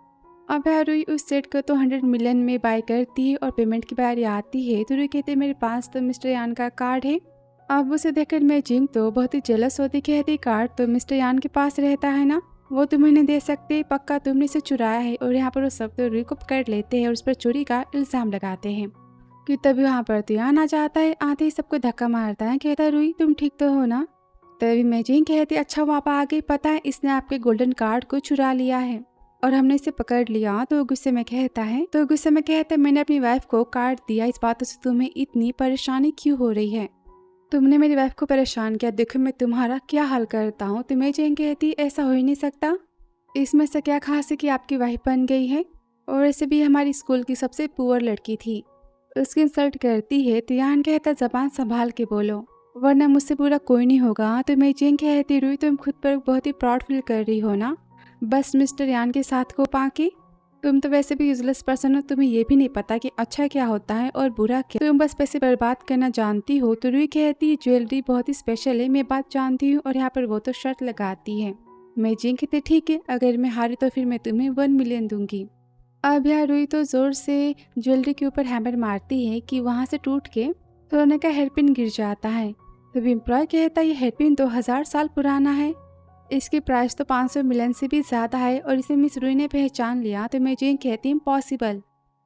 अब रूही उस सेट को तो 100 मिलियन में बाय करती है और पेमेंट की बारी आती है। तो रूही कहती है मेरे पास तो मिस्टर यान का कार्ड है। अब उसे देखकर मेजिंग तो बहुत ही जेलस होती, कहती कार्ड तो मिस्टर यान के पास रहता है ना, वो तुम्हें नहीं दे सकते, पक्का तुमने इसे चुराया है। और यहाँ पर वो सब तो रूही को पकड़ लेते हैं और उस पर चोरी का इल्जाम लगाते हैं। कि तभी वहाँ पर तो यान आ जाता है। आते ही सबको धक्का मारता है, कहता है रूही तुम ठीक तो हो ना। तभी मेजिंग कहती अच्छा वो आप आ गई, पता है इसने आपके गोल्डन कार्ड को चुरा लिया है और हमने इसे पकड़ लिया। तो गुस्से में कहता है मैंने अपनी वाइफ को कार्ड दिया, इस बातों से तुम्हें इतनी परेशानी क्यों हो रही है, तुमने मेरी वाइफ को परेशान किया, देखो मैं तुम्हारा क्या हाल करता हूँ। तो मेजिंग कहती ऐसा हो ही नहीं सकता, इसमें से क्या खास है कि आपकी वाइफ बन गई है, और ऐसे भी हमारी स्कूल की सबसे पुअर लड़की थी, उसकी इंसल्ट करती है। तो यान कहता जबान संभाल के बोलो वरना मुझसे पूरा कोई नहीं होगा। तो मेजिंग कहती रूही तुम खुद पर बहुत ही प्राउड फील कर रही हो ना, बस मिस्टर यान के साथ को पाके, तुम तो वैसे भी यूजलेस पर्सन हो, तुम्हें ये भी नहीं पता कि अच्छा क्या होता है और बुरा क्या, तुम बस पैसे बर्बाद करना जानती हो। तो रूही कहती है ज्वेलरी बहुत ही स्पेशल है, मैं बात जानती हूँ। और यहाँ पर वो तो शर्त लगाती है। मेजिंग कहती ठीक है, अगर मैं हारी तो फिर मैं तुम्हें 1 मिलियन दूंगी। अब यहाँ रूही तो जोर से ज्वेलरी के ऊपर हैमर मारती है कि वहाँ से टूट के सोने का हेयरपिन गिर जाता है। तभी एम्प्लॉय कहता है ये हेयरपिन तो 1000 साल पुराना है, इसकी प्राइस तो 500 मिलियन से भी ज़्यादा है और इसे मिस रूही ने पहचान लिया। तो मेजिंग कहती इम्पॉसिबल,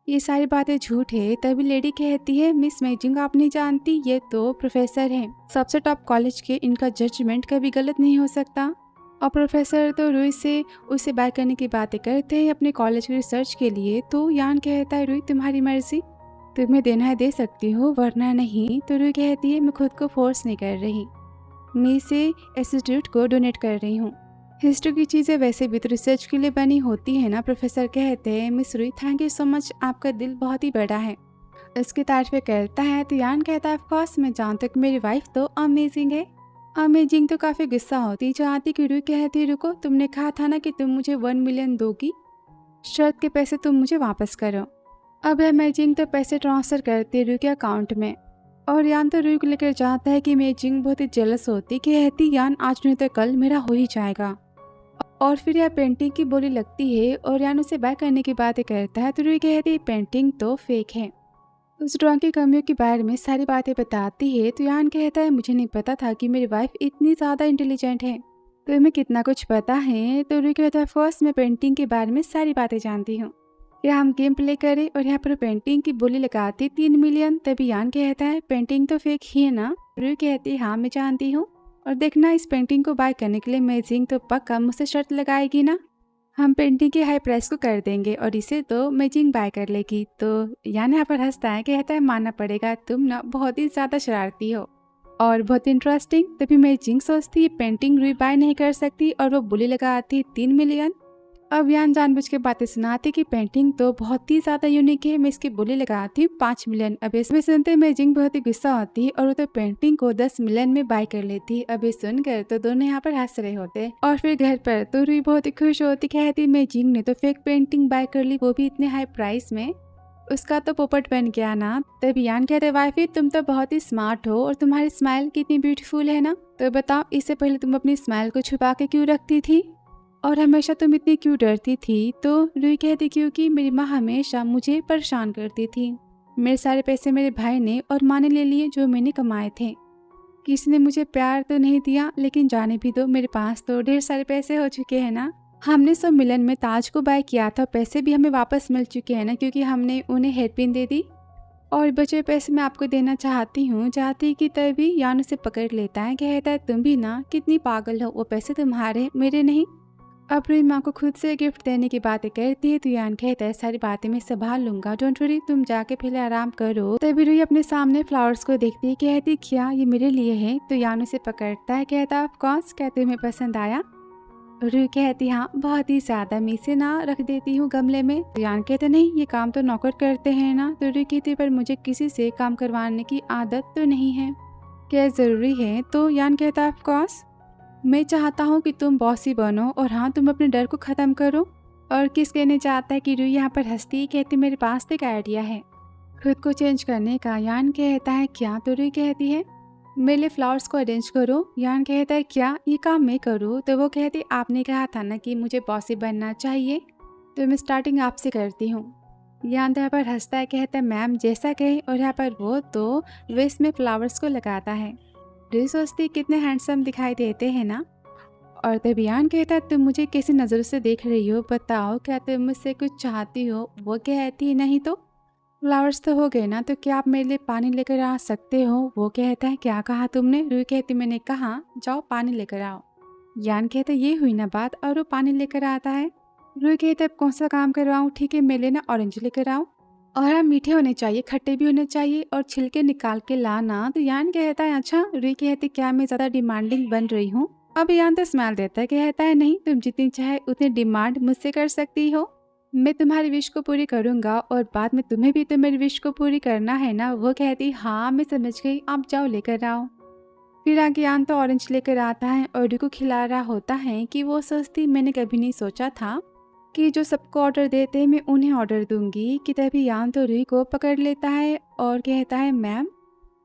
ये सारी बातें झूठ है। तभी लेडी कहती है मिस मेजिंग आप नहीं जानती, ये तो प्रोफेसर हैं, सबसे टॉप कॉलेज के, इनका जजमेंट कभी गलत नहीं हो सकता। और प्रोफेसर तो रूही से उसे बाय करने की बातें करते हैं अपने कॉलेज की रिसर्च के लिए। तो यान कहता है रूही तुम्हारी मर्जी, तुम्हें देना है दे सकती हो वरना नहीं। तो रूही कहती है मैं खुद को फोर्स नहीं कर रही, मैं इसे इंस्टीट्यूट को डोनेट कर रही हूँ। हिस्ट्री की चीज़ें वैसे भी तो रिसर्च के लिए बनी होती है ना। प्रोफेसर कहते हैं miss Ruhi thank you so much, आपका दिल बहुत ही बड़ा है, इसकी तारीफें करता है। तो यान कहता है ऑफ कोर्स मैं जानता हूँ कि मेरी वाइफ तो अमेजिंग है। अमेजिंग तो काफ़ी गुस्सा होती, चाहती कि रूही कहती रुको तुमने कहा था ना कि तुम मुझे 1 मिलियन दोगी, शर्त के पैसे तुम मुझे वापस करो। अब अमेजिंग तो पैसे ट्रांसफ़र करती रूही के अकाउंट में और यान तो रूही को लेकर जाता है कि मेजिंग बहुत ही जेलस होती, कहती यान आज नहीं तो कल मेरा हो ही जाएगा। और फिर यह पेंटिंग की बोली लगती है और यान उसे बाय करने की बातें करता है। तो रूही कहती पेंटिंग तो फेक है, उस ड्राइंग की कमियों के बारे में सारी बातें बताती है। तो यान कहता है मुझे नहीं पता था कि मेरी वाइफ इतनी ज़्यादा इंटेलिजेंट है, तो तुम्हें कितना कुछ पता है। तो रूही कहता है फर्स्ट मैं पेंटिंग के बारे में सारी बातें जानती हूँ, या हम गेम प्ले करें। और यहाँ पर पेंटिंग की बोली लगाती 3 मिलियन। तभी यान कहता है पेंटिंग तो फेक ही है ना। रूही कहती है हाँ मैं जानती हूँ, और देखना इस पेंटिंग को बाय करने के लिए मेजिंग तो पक्का मुझसे शर्त लगाएगी ना, हम पेंटिंग के हाई प्राइस को कर देंगे और इसे तो मेजिंग बाय कर लेगी। तो यान यहाँ पर हंसता है, कहता है मानना पड़ेगा तुम ना बहुत ही ज़्यादा शरारती हो और बहुत इंटरेस्टिंग। तभी मेजिंग सोचती है पेंटिंग रूही बाय नहीं कर सकती और वो बोली लगाती 3 मिलियन। अब यान जानबूझ के बातें सुनाती कि पेंटिंग तो बहुत ही ज़्यादा यूनिक है, मैं इसकी बोली लगाती हूँ 5 मिलियन। अब इसमें सुनते मेजिंग बहुत ही गुस्सा होती है और वो तो पेंटिंग को 10 मिलियन में बाय कर लेती है। अब ये सुनकर तो दोनों यहाँ पर हंस रहे होते और फिर घर पर तो रूही बहुत ही खुश होती, कहती मेजिंग ने तो फेक पेंटिंग बाय कर ली, वो भी इतने हाई प्राइस में, उसका तो पोपट बन गया ना। तब यान कहते वाइफी तुम तो बहुत ही स्मार्ट हो और तुम्हारी स्माइल कितनी ब्यूटीफुल है ना, तो बताओ इससे पहले तुम अपनी स्माइल को छुपा के क्यों रखती थी। और हमेशा तुम इतनी क्यों डरती थी? तो रूही कहती क्योंकि मेरी माँ हमेशा मुझे परेशान करती थी। मेरे सारे पैसे मेरे भाई ने और माँ ने ले लिए जो मैंने कमाए थे। किसी ने मुझे प्यार तो नहीं दिया, लेकिन जाने भी दो, मेरे पास तो ढेर सारे पैसे हो चुके हैं ना। हमने सब मिलन में ताज को बाय किया था, पैसे भी हमें वापस मिल चुके हैं ना, क्योंकि हमने उन्हें हेयरपिन दे दी। और बचे हुए पैसे मैं आपको देना चाहती हूँ। जाती कि तभी यान उसे पकड़ लेता है, कहता है तुम भी ना कितनी पागल हो, वो पैसे तुम्हारे मेरे नहीं। अब रूही माँ को खुद से गिफ्ट देने की बातें करती है तो यान कहता है सारी बातें मैं संभाल लूंगा, डोंट वरी, तुम जाके पहले आराम करो। तभी रूही अपने सामने फ्लावर्स को देखती है, कहती क्या ये मेरे लिए है? तो यान उसे पकड़ता है, कहता ऑफ कोर्स, क्या तुम्हें पसंद आया? रूही कहती हाँ बहुत ही ज्यादा, मैं इसे ना रख देती हूँ गमले में। तो यान कहते नहीं, ये काम तो नौकर करते हैं ना। तो रूही कहती पर मुझे किसी से काम करवाने की आदत तो नहीं है, क्या जरूरी है? तो यान कहता ऑफ कोर्स, मैं चाहता हूँ कि तुम बॉसी बनो और हाँ तुम अपने डर को ख़त्म करो। और किस कहने चाहता है कि रूही यहाँ पर हंसती कहती मेरे पास तो एक आइडिया है खुद को चेंज करने का। यान कहता है क्या? तो रूही कहती है मेरे लिए फ्लावर्स को अरेंज करो। यान कहता है क्या ये काम मैं करूँ? तो वो कहती आपने कहा था ना कि मुझे बॉसी बनना चाहिए, तो मैं स्टार्टिंग आपसे करती हूँ। यान तो यहाँ पर हंसता है, कहता है मैम जैसा कहे। और यहाँ पर वो तो वेस्ट में फ्लावर्स को लगाता है। रूही सोचती कितने हैंडसम दिखाई देते हैं ना। और तब यान कहता है तुम मुझे कैसी नज़र से देख रही हो, बताओ क्या तुम मुझसे कुछ चाहती हो? वो कहती नहीं तो फ्लावर्स तो हो गए ना, तो क्या आप मेरे लिए पानी लेकर आ सकते हो? वो कहता है क्या कहा तुमने? रूही कहती मैंने कहा जाओ पानी लेकर आओ। यान कहता है ये हुई ना बात, और वो पानी लेकर आता है। रूही कहते अब कौन सा काम करवाऊँ? ठीक है मेरे लिए ना ऑरेंज लेकर आओ, और हम मीठे होने चाहिए, खट्टे भी होने चाहिए, और छिलके निकाल के लाना। तो यान कहता है अच्छा। रूही कहती क्या मैं ज़्यादा डिमांडिंग बन रही हूँ? अब यान तो स्माइल देता है, कहता है नहीं, तुम जितनी चाहे उतनी डिमांड मुझसे कर सकती हो, मैं तुम्हारी विश को पूरी करूंगा, और बाद में तुम्हें भी तो मेरी विश को पूरी करना है ना। वो कहती हाँ मैं समझ गई, आप जाओ लेकर आओ। फिर आगे यान तो ऑरेंज लेकर आता है और रूही को खिला रहा होता है कि वो सोचती मैंने कभी नहीं सोचा था कि जो सबको ऑर्डर देते हैं मैं उन्हें ऑर्डर दूंगी। कि तभी यान तो रूही को पकड़ लेता है और कहता है मैम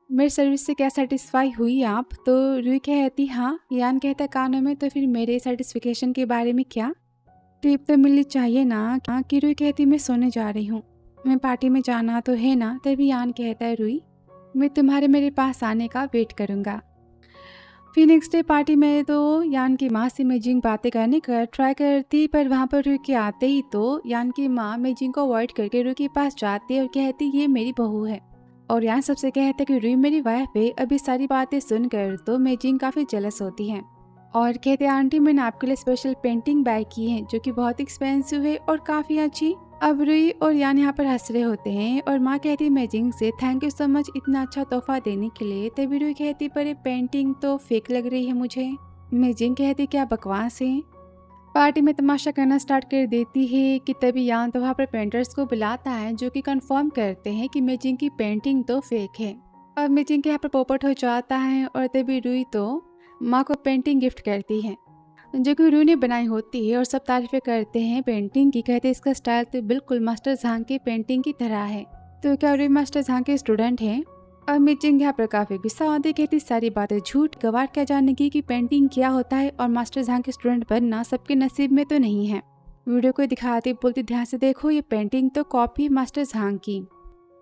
मेरी सर्विस से क्या सेटिस्फाई हुई आप? तो रूही कहती हाँ। यान कहता कानों में तो फिर मेरे सेटिस्फिकेशन के बारे में क्या? टिप तो मिलनी चाहिए ना। कि रूही कहती मैं सोने जा रही हूँ, मैं पार्टी में जाना तो है ना। तभी यान कहता है रूही मैं तुम्हारे मेरे पास आने का वेट करूँगा। फिर नेक्स्ट डे पार्टी में तो यान की माँ से मेजिंग बातें करने का ट्राई करती, पर वहाँ पर रूही के आते ही तो यान की माँ मेजिंग को अवॉइड करके रूही के पास जाती है और कहती ये मेरी बहू है। और यान सबसे कहता है कि रूही मेरी वाइफ है। अभी सारी बातें सुनकर तो मेजिंग काफ़ी जेलस होती है और कहते हैं आंटी मैंने आपके लिए स्पेशल पेंटिंग बाय की है जो कि बहुत एक्सपेंसिव है और काफ़ी अच्छी। अब रूही और यान यहाँ पर हंस रहे होते हैं और माँ कहती है मेजिंग से थैंक यू सो मच इतना अच्छा तोहफा देने के लिए। तभी रूही कहती पर ये पेंटिंग तो फेक लग रही है मुझे। मेजिंग कहती क्या बकवास है। पार्टी में तमाशा करना स्टार्ट कर देती है कि तभी यान तो वहाँ पर पेंटर्स को बुलाता है जो कि कंफर्म करते हैं कि मेजिंग की पेंटिंग तो फेक है। अब मेजिंग के यहाँ पर पोपट हो जाता है और तभी रूही तो माँ को पेंटिंग गिफ्ट करती है जो कि रूही ने बनाई होती है और सब तारीफें करते हैं पेंटिंग की। कहते इसका स्टाइल तो बिल्कुल मास्टर झांग की पेंटिंग की तरह है। तो क्या रूही मास्टर झांग के स्टूडेंट हैं? अब मेजिंग यहाँ पर काफी गुस्सा होती, कहती सारी बातें झूठ, गवार क्या जानने की कि पेंटिंग क्या होता है और मास्टर झांग के स्टूडेंट बनना सबके नसीब में तो नहीं है। वीडियो को दिखाती बोलती ध्यान से देखो ये पेंटिंग तो कॉपी मास्टर झांग की।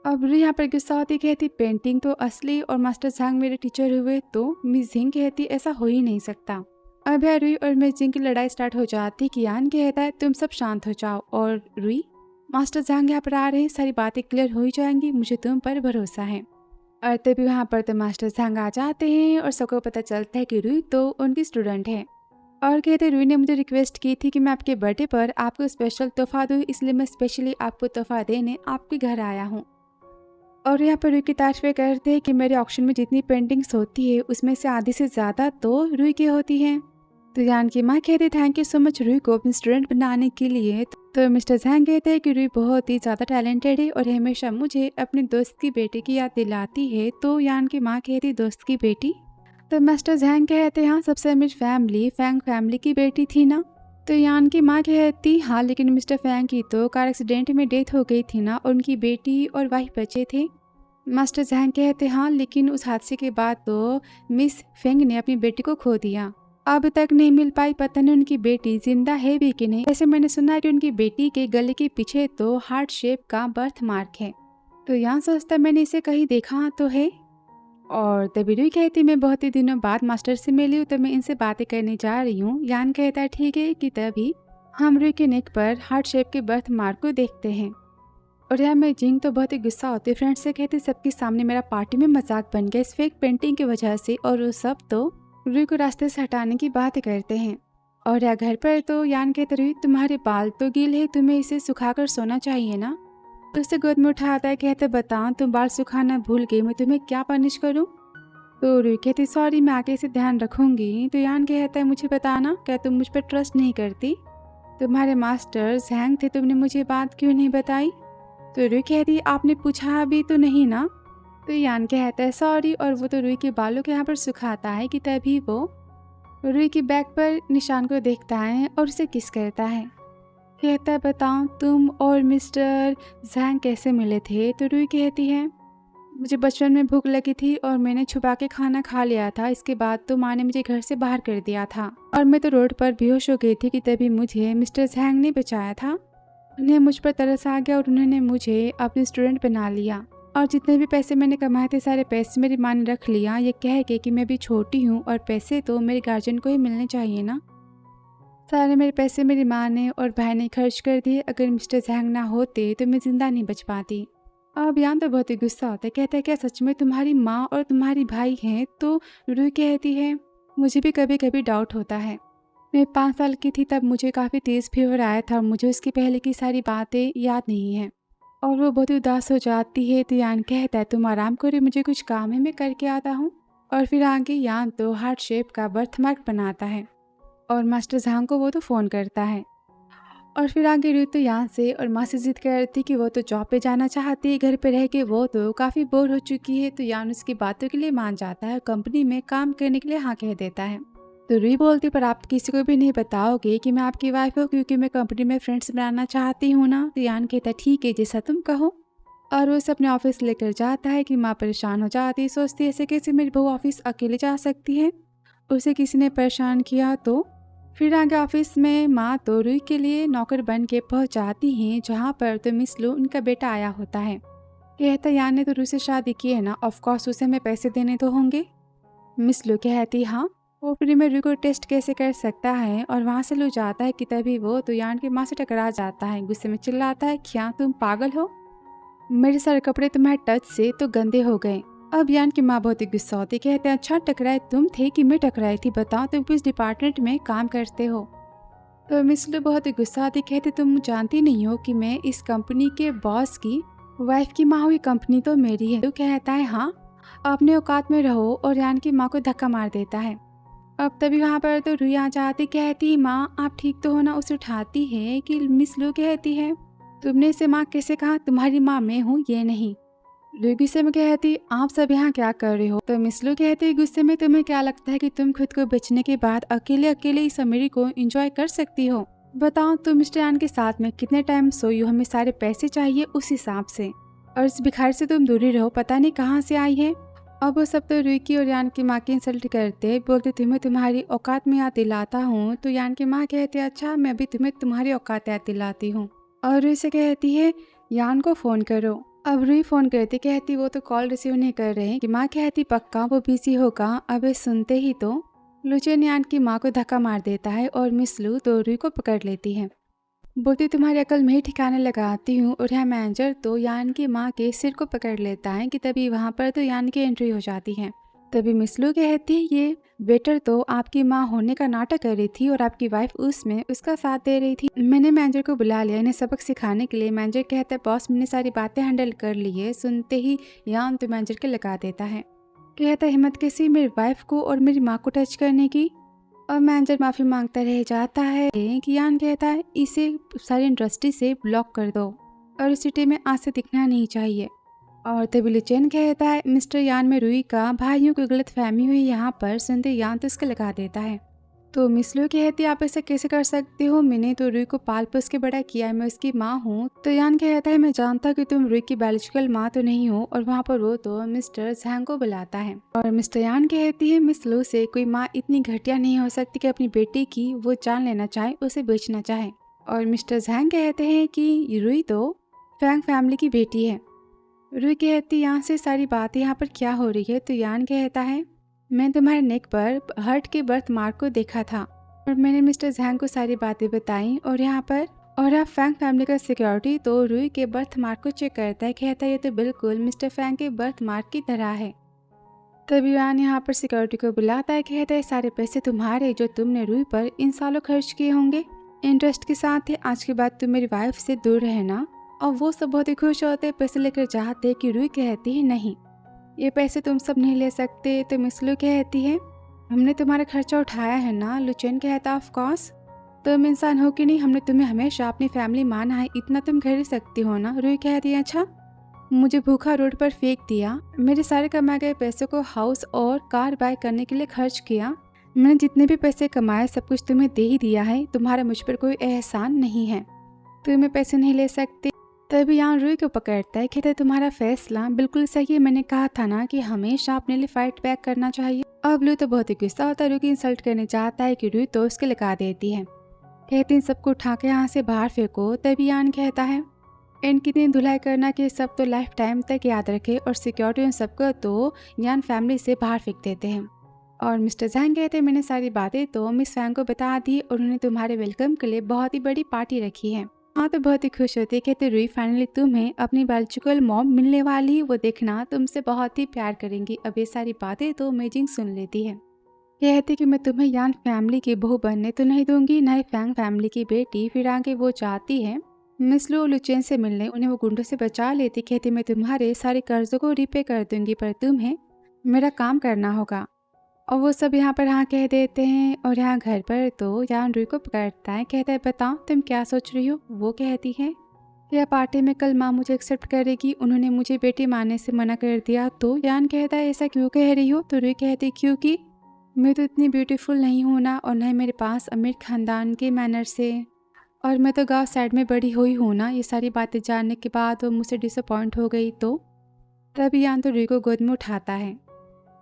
अब रूही यहाँ पर गुस्सा होती, कहती पेंटिंग तो असली और मास्टर झांग मेरे टीचर हुए। तो मिस जिंग कहती ऐसा हो ही नहीं सकता। अब यहाँ रूही और मिस जिंग की लड़ाई स्टार्ट हो जाती कि यान कहता है तुम सब शांत हो जाओ, और रूही मास्टर झांग यहाँ पर आ रहे हैं, सारी बातें क्लियर हो ही जाएंगी, मुझे तुम पर भरोसा है। और तभी वहाँ पर तो मास्टर झांग आ जाते हैं और सबको पता चलता है कि रूही तो उनकी स्टूडेंट है। और कहते रूही ने मुझे रिक्वेस्ट की थी कि मैं आपके बर्थडे पर आपको स्पेशल तोहफा दूँ, इसलिए मैं स्पेशली आपको तोहफा देने आपके घर आया हूँ। और यहाँ पर रूही की तारीफें करते हैं कि मेरे ऑक्शन में जितनी पेंटिंग्स होती है उसमें से आधी से ज़्यादा तो रूही की होती हैं। तो यान की माँ कहती thank you so much Ruhi को अपनी स्टूडेंट बनाने के लिए। तो मिस्टर झांग कहते हैं कि रूही बहुत ही ज़्यादा टैलेंटेड है और हमेशा मुझे अपने दोस्त की बेटी की याद दिलाती है। तो यान की माँ कहती दोस्त की बेटी? तो मिस्टर झांग कहते हाँ सबसे अमीर फैमिली फैंग फैमिली की बेटी थी ना। तो यान की माँ कहती हाँ लेकिन मिस्टर फैंग की तो कार एक्सीडेंट में डेथ हो गई थी ना, और उनकी बेटी और वाइफ बचे थे। मास्टर झांग कहते हाँ लेकिन उस हादसे के बाद तो मिस फेंग ने अपनी बेटी को खो दिया। अब तक नहीं मिल पाई, पता नहीं उनकी बेटी जिंदा है भी कि नहीं। वैसे मैंने सुना है कि उनकी बेटी के गले के पीछे तो हार्ट शेप का बर्थ मार्क है, तो यहाँ सोचता मैंने इसे कहीं देखा तो है। और तभी रुई कहती मैं बहुत ही दिनों बाद मास्टर से मिली हूँ, तो मैं इनसे बातें करने जा रही हूँ। यान कहता है ठीक है। कि तभी हम रुई के नेक पर हार्ट शेप के बर्थ मार्क को देखते हैं। और यहाँ मैं जिंग तो बहुत ही गुस्सा होती है, फ्रेंड्स से कहती सबके सामने मेरा पार्टी में मजाक बन गया इस फेक पेंटिंग की वजह से। और वो सब तो रुई को रास्ते से हटाने की बात करते हैं। और यहाँ घर पर तो यान कहते रुई तुम्हारे बाल तो गीले है, तुम्हें इसे सुखाकर सोना चाहिए ना। तो उसे गोद में उठाता है, कहते बता तुम बाल सुखाना भूल गई, मैं तुम्हें क्या पनिश करूं। तो रुई कहती सॉरी मैं आगे से ध्यान रखूंगी। तो यान कहता है मुझे बताना, क्या तुम मुझ पर ट्रस्ट नहीं करती? तुम्हारे मास्टर जैंग थे, तुमने मुझे बात क्यों नहीं बताई? तो रुई कहती आपने पूछा अभी तो नहीं ना। तो यान कहता है सॉरी, और वो तो रुई के बालों के यहाँ पर सुखाता है। कि तभी वो रुई की बैक पर निशान को देखता है और उसे किस करता है। कहता है बताओ तुम और मिस्टर जैंग कैसे मिले थे? तो रुई कहती है मुझे बचपन में भूख लगी थी और मैंने छुपा के खाना खा लिया था। इसके बाद तो माँ ने मुझे घर से बाहर कर दिया था और मैं तो रोड पर बेहोश हो गई थी। कि तभी मुझे मिस्टर जैंग ने बचाया था। उन्हें मुझ पर तरस आ गया और उन्होंने मुझे अपने स्टूडेंट बना लिया। और जितने भी पैसे मैंने कमाए थे सारे पैसे मेरी माँ ने रख लिया, ये कह के कि मैं भी छोटी हूँ और पैसे तो मेरे गार्जियन को ही मिलने चाहिए ना। सारे मेरे पैसे मेरी माँ ने और भाई ने खर्च कर दिए। अगर मिस्टर जैंग ना होते तो मैं जिंदा नहीं बच पाती। अब यान तो बहुत ही गुस्सा होता है, कहता है क्या सच में तुम्हारी माँ और तुम्हारी भाई हैं? तो रूही कहती है मुझे भी कभी कभी डाउट होता है। मैं 5 साल की थी तब मुझे काफ़ी तेज़ फीवर आया था और मुझे उसकी पहले की सारी बातें याद नहीं हैं। और वो बहुत ही उदास हो जाती है। तो यान कहता है तुम आराम करो, मुझे कुछ काम है मैं करके आता हूँ। और फिर आगे यान तो हार्ट शेप का बर्थ मार्क बनाता है और मास्टर जहांग को वो तो फ़ोन करता है। और फिर आगे रुई तो यहाँ से और माँ से जिद करती कि वो तो जॉब पे जाना चाहती है, घर पे रह के वो तो काफ़ी बोर हो चुकी है। तो यान उसकी बातों के लिए मान जाता है और कंपनी में काम करने के लिए हाँ कह देता है। तो रुई बोलती पर आप किसी को भी नहीं बताओगे कि मैं आपकी वाइफ हूँ, क्योंकि मैं कंपनी में फ्रेंड्स बनाना चाहती हूँ ना। तो यान कहता ठीक है जैसा तुम कहो। और वो अपने ऑफिस लेकर जाता है कि माँ परेशान हो जाती, सोचती ऐसे कैसे मेरी बहू ऑफिस अकेले जा सकती है, उसे किसी ने परेशान किया। तो फिर आगे ऑफिस में माँ तो रुई के लिए नौकर बन के पहुँच जाती हैं, जहाँ पर तो मिस लू उनका बेटा आया होता है। कहता यान ने तो रुई से शादी की है ना, ऑफकोर्स उसे हमें पैसे देने तो होंगे। मिस लू कहती हाँ, वो फ्री में रुई को टेस्ट कैसे कर सकता है। और वहाँ से लू जाता है। कि तभी वो तो यान की माँ से टकरा जाता है, गुस्से में चिल्लाता है क्या तुम पागल हो, मेरे सारे कपड़े तुम्हारे टच से तो गंदे हो गए। अब यान की माँ बहुत ही गुस्सा होती, कहते हैं अच्छा टकराए तुम थे कि मैं टकराई थी, बताओ तुम किस डिपार्टमेंट में काम करते हो। तो मिस लू बहुत ही गुस्सा आती, कहते तुम जानती नहीं हो कि मैं इस कंपनी के बॉस की वाइफ की माँ हुई, कंपनी तो मेरी है। तो कहता है हाँ अपने औकात में रहो, और यान की माँ को धक्का मार देता है। अब तभी वहाँ पर तो रुई आ जाती, कहती माँ आप ठीक तो हो ना। उसे उठाती है कि मिस लू कहती है तुमने इसे माँ कैसे कहा, तुम्हारी माँ मैं हूँ ये नहीं। रुई गुस्से में कहती आप सब यहाँ क्या कर रहे हो। तो मिस लू कहती गुस्से में तुम्हें क्या लगता है कि तुम खुद को बेचने के बाद अकेले अकेले इस अमीरी को एंजॉय कर सकती हो? बताओ तुम मिस्टर यान के साथ में कितने टाइम सोई हो, हमें सारे पैसे चाहिए उस हिसाब से, और इस भिखारी से तुम दूरी रहो, पता नहीं कहाँ से आई है। अब वो सब तो रुई की और यान की माँ की इंसल्ट करते, बोलते तुम्हें तुम्हारी औकात में याद दिलाता हूँ। तो यान की माँ कहती है अच्छा मैं भी तुम्हें तुम्हारी औकात याद दिलाती हूँ। और रुई से कहती है यान को फ़ोन करो। अब रुई फ़ोन करती, कहती वो तो कॉल रिसीव नहीं कर रहे हैं। कि माँ कहती पक्का वो बिजी होगा। अब सुनते ही तो लुचेन यान की माँ को धक्का मार देता है और मिस लू तो रुई को पकड़ लेती है, बोलती तुम्हारी अकल में ही ठिकाने लगाती हूँ। और यह मैनेजर तो यान की माँ के सिर को पकड़ लेता है। कि तभी वहाँ पर तो यान की एंट्री हो जाती है। तभी मिस लू कहती ये वेटर तो आपकी माँ होने का नाटक कर रही थी और आपकी वाइफ उसमें उसका साथ दे रही थी। मैंने मैनेजर को बुला लिया इन्हें सबक सिखाने के लिए। मैनेजर कहता है बॉस मैंने सारी बातें हैंडल कर ली है। सुनते ही यान तो मैनेजर के लगा देता है, कहता हिम्मत कैसी मेरी वाइफ को और मेरी माँ को टच करने की। और मैनेजर माफ़ी मांगता रह जाता है। कि यान कहता है इसे सारी इंडस्ट्री से ब्लॉक कर दो और इस सिटी में आज से दिखना नहीं चाहिए। और तभी लुचेन कहता है मिस्टर यान में रुई का भाइयों को गलत फहमी हुई यहाँ पर। सुनते यान तो इसके लगा देता है। तो मिस लू कहती आप ऐसा कैसे कर सकते हो, मैंने तो रुई को पाल पोस के बड़ा किया है, मैं उसकी माँ हूँ। तो यान कहता है मैं जानता कि तुम रुई की बायोलॉजिकल माँ तो नहीं हो। और वहाँ पर वो तो मिस्टर झांग को बुलाता है और मिस्टर यान कहती है मिस लू से कोई माँ इतनी घटिया नहीं हो सकती कि अपनी बेटी की वो जान लेना चाहे, उसे बेचना चाहे। और मिस्टर झांग कहते हैं कि रुई तो फैंग फैमिली की बेटी है। रुई कहती यहाँ से सारी बातें यहाँ पर क्या हो रही है। तो यान कहता है मैं तुम्हारे नेक पर हर्ट के बर्थ मार्क को देखा था और मैंने मिस्टर झांग को सारी बातें बताई और यहाँ पर और अब फैंग फैमिली का सिक्योरिटी तो रुई के बर्थ मार्क को चेक करता है। कहता है ये तो बिल्कुल मिस्टर फैंग के बर्थ मार्क की तरह है। तभी यान यहाँ पर सिक्योरिटी को बुलाता है। कहता है सारे पैसे तुम्हारे जो तुमने रुई पर इन सालों खर्च किए होंगे इंटरेस्ट के साथ है। आज के बाद तुम मेरी वाइफ से दूर रहना। और वो सब बहुत ही खुश होते पैसे लेकर जाते कि रुई कहती है नहीं ये पैसे तुम सब नहीं ले सकते। तो मिस लू कहती है हमने तुम्हारा खर्चा उठाया है ना। लुचेन कहता ऑफ कोर्स तुम इंसान हो कि नहीं, हमने तुम्हें हमेशा अपनी फैमिली माना है, इतना तुम खरीद सकती हो ना। रुई कहती है अच्छा मुझे भूखा रोड पर फेंक दिया, मेरे सारे कमाए गए पैसों को हाउस और कार बाय करने के लिए खर्च किया, मैंने जितने भी पैसे कमाए सब कुछ तुम्हें दे ही दिया है, तुम्हारा मुझ पर कोई एहसान नहीं है, तुम्हें पैसे नहीं ले सकते। तभी यहाँ रुई को पकड़ता है। कहता है तुम्हारा फैसला बिल्कुल सही है, मैंने कहा था ना कि हमेशा अपने लिए फाइट बैक करना चाहिए। अब लू तो बहुत ही गुस्सा होता है, रुई की इंसल्ट करने चाहता है कि रुई तो उसके लगा देती है। कहती सबको उठा के यहाँ से बाहर फेंको। तभी यान कहता है इनकी इतनी धुलाई करना कि सब तो लाइफ टाइम तक याद रखे और सिक्योरिटी उन सबको तो यान फैमिली से बाहर फेंक देते हैं। और मिस्टर जैंग कहते हैं मैंने सारी बातें तो मिस फैंग को बता दी और उन्होंने तुम्हारे वेलकम के लिए बहुत ही बड़ी पार्टी रखी है। हाँ तो बहुत ही खुश होती है। कहते रुई फाइनली तुम्हें अपनी बायोलॉजिकल मॉम मिलने वाली, वो देखना तुमसे बहुत ही प्यार करेंगी। अब ये सारी बातें तो मेजिंग सुन लेती है। कहती कि मैं तुम्हें यान फैमिली की बहू बनने तो नहीं दूंगी, ना ही फैंग फैमिली की बेटी। फिर आगे वो चाहती है मिस लू लुचेन से मिलने, उन्हें वो गुंडों से बचा लेती। कहती मैं तुम्हारे सारे कर्जों को रिपे कर दूंगी पर तुम्हें मेरा काम करना होगा। और वो सब यहाँ पर हाँ कह देते हैं। और यहाँ घर पर तो यान रुई को पकड़ता है। कहता है बताओ तुम क्या सोच रही हो। वो कहती है क्या पार्टी में कल माँ मुझे एक्सेप्ट करेगी, उन्होंने मुझे बेटी मानने से मना कर दिया। तो यान कहता है ऐसा क्यों कह रही हो। तो रुई कहती क्योंकि मैं तो इतनी ब्यूटीफुल नहीं हूँ ना, और न ही मेरे पास अमीर खानदान के मैनर्स है, और मैं तो गाँव साइड में बड़ी हुई हूँ ना। ये सारी बातें जानने के बाद वो मुझसे डिसअपॉइंट हो गई। तो तभी यान तो रुई को गोद में उठाता है।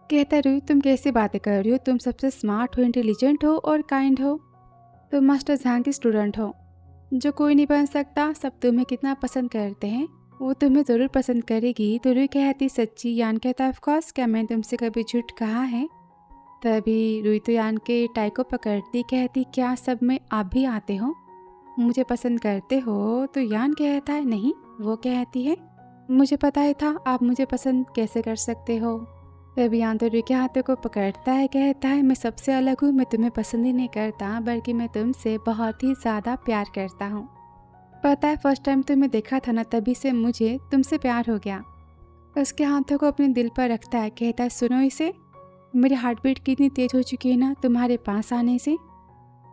कहता रुई तुम कैसी बातें कर रही हो, तुम सबसे स्मार्ट हो, इंटेलिजेंट हो और काइंड हो, तुम मास्टर झांग की स्टूडेंट हो, जो कोई नहीं बन सकता। सब तुम्हें कितना पसंद करते हैं, वो तुम्हें ज़रूर पसंद करेगी। तो रुई कहती सच्ची। यान कहता ऑफ कोर्स, क्या मैंने तुमसे कभी झूठ कहा है। तभी रुई तो यान के टाई को पकड़ती। कहती क्या सब में आप भी आते हो, मुझे पसंद करते हो। तो यान कहता है नहीं। वो कहती है मुझे पता ही था, आप मुझे पसंद कैसे कर सकते हो। तभी यान तो रुई के हाथों को पकड़ता है। कहता है मैं सबसे अलग हूँ, मैं तुम्हें पसंद ही नहीं करता बल्कि मैं तुमसे बहुत ही ज़्यादा प्यार करता हूँ। पता है फर्स्ट टाइम तुम्हें देखा था ना, तभी से मुझे तुमसे प्यार हो गया। उसके हाथों को अपने दिल पर रखता है। कहता है सुनो इसे, मेरी हार्ट बीट कितनी तेज हो चुकी है ना तुम्हारे पास आने से।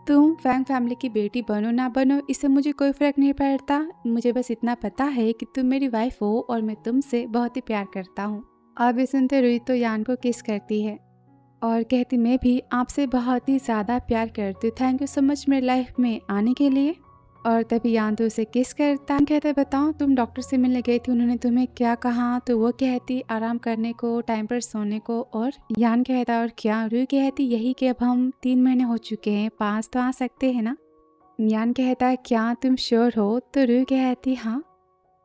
तुम फैंग फैमिली की बेटी बनो ना बनो, इससे मुझे कोई फ़र्क नहीं पड़ता। मुझे बस इतना पता है कि तुम मेरी वाइफ हो और मैं तुमसे बहुत ही प्यार करता हूँ। अब ये सुनते रुई तो यान को किस करती है और कहती मैं भी आपसे बहुत ही ज़्यादा प्यार करती हूँ, थैंक यू सो मच मेरी लाइफ में आने के लिए। और तभी यान तो उसे किस करता है। कहता है बताओ तुम डॉक्टर से मिलने गई थी, उन्होंने तुम्हें क्या कहा। तो वो कहती आराम करने को, टाइम पर सोने को। और यान कहता और क्या। रुई कहती यही कि अब हम 3 महीने हो चुके हैं, 5 तो आ सकते हैं ना। यान कहता है क्या तुम श्योर हो। तो रुई कहती हाँ।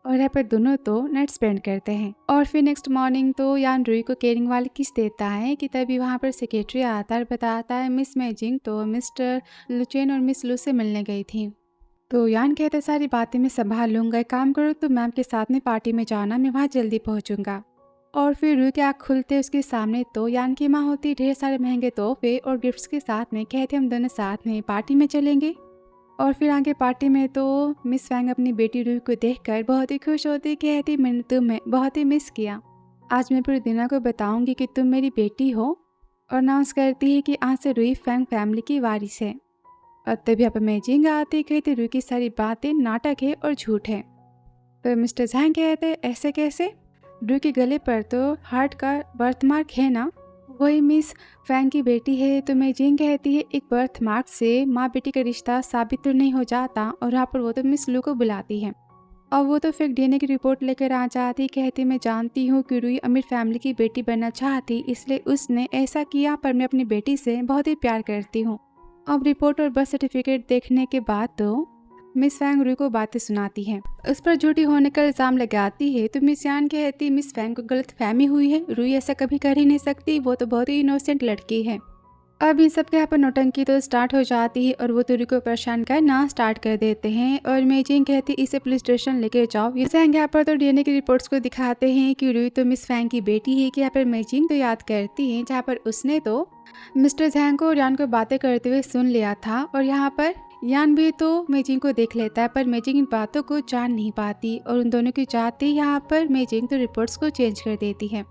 और यहाँ पर दोनों तो नाइट स्पेंड करते हैं। और फिर नेक्स्ट मॉर्निंग तो यान रुई को केयरिंग वाली किस देता है कि तभी वहाँ पर सेक्रेटरी आता है और बताता है मिस मेजिंग तो मिस्टर लुचेन और मिस लू से मिलने गई थी। तो यान कहते सारी बातें मैं संभाल लूँगा, एक काम करो तो मैम के साथ में पार्टी में जाना, मैं वहाँ जल्दी पहुँचूँगा। और फिर रुई के आँख खुलते उसके सामने तो यान की माँ होती ढेर सारे महंगे तोहफे और गिफ्ट्स के साथ में। कहते हम दोनों साथ में पार्टी में चलेंगे। और फिर आगे पार्टी में तो मिस फैंग अपनी बेटी रुई को देखकर बहुत ही खुश होती। कहती मैंने तुम्हें बहुत ही मिस किया, आज मैं पूरी दुनिया को बताऊंगी कि तुम मेरी बेटी हो। और अनाउंस करती है कि आज से रुई फैंग फैमिली की वारिस है। और तभी अब मेजिंग आती। कहती रुई की सारी बातें नाटक है और झूठ है। तो मिस्टर झांग कहते ऐसे कैसे, रुई के गले पर तो हार्ट का बर्थमार्क है ना। वही मिस फैंग की बेटी है। तो मेजिंग कहती है एक बर्थ मार्क से माँ बेटी का रिश्ता साबित तो नहीं हो जाता, और यहाँ पर वो तो मिस लू को बुलाती है और वो तो फिर डीएनए की रिपोर्ट लेकर आ जाती। कहती मैं जानती हूँ कि रूही अमीर फैमिली की बेटी बनना चाहती, इसलिए उसने ऐसा किया, पर मैं अपनी बेटी से बहुत ही प्यार करती हूँ। अब रिपोर्ट और बर्थ सर्टिफिकेट देखने के बाद तो मिस फैंग रूही को बातें सुनाती है, उस पर झूठी होने का इल्ज़ाम लगाती है। तो मिस यान कहती मिस फैंग को गलत फहमी हुई है, रूही ऐसा कभी कर ही नहीं सकती, वो तो बहुत ही इनोसेंट लड़की है। अब इन सब के यहाँ पर नौटंकी तो स्टार्ट हो जाती है और वो रूही को परेशान करना स्टार्ट कर देते हैं। और मेजिंग कहती इसे पुलिस स्टेशन लेके जाओ। मिस फैंग यहाँ पर तो डीएनए की रिपोर्ट्स को दिखाते हैं कि रूही तो मिस फैंग की बेटी है। कि यहाँ पर मेजिंग तो याद करती है जहाँ पर उसने तो मिस्टर जैंग को और यान को बातें करते हुए सुन लिया था, और यहाँ पर यान भी तो मेजिंग को देख लेता है, पर मेजिंग इन बातों को जान नहीं पाती और उन दोनों की जाते यहाँ पर मेजिंग तो रिपोर्ट्स को चेंज कर देती है।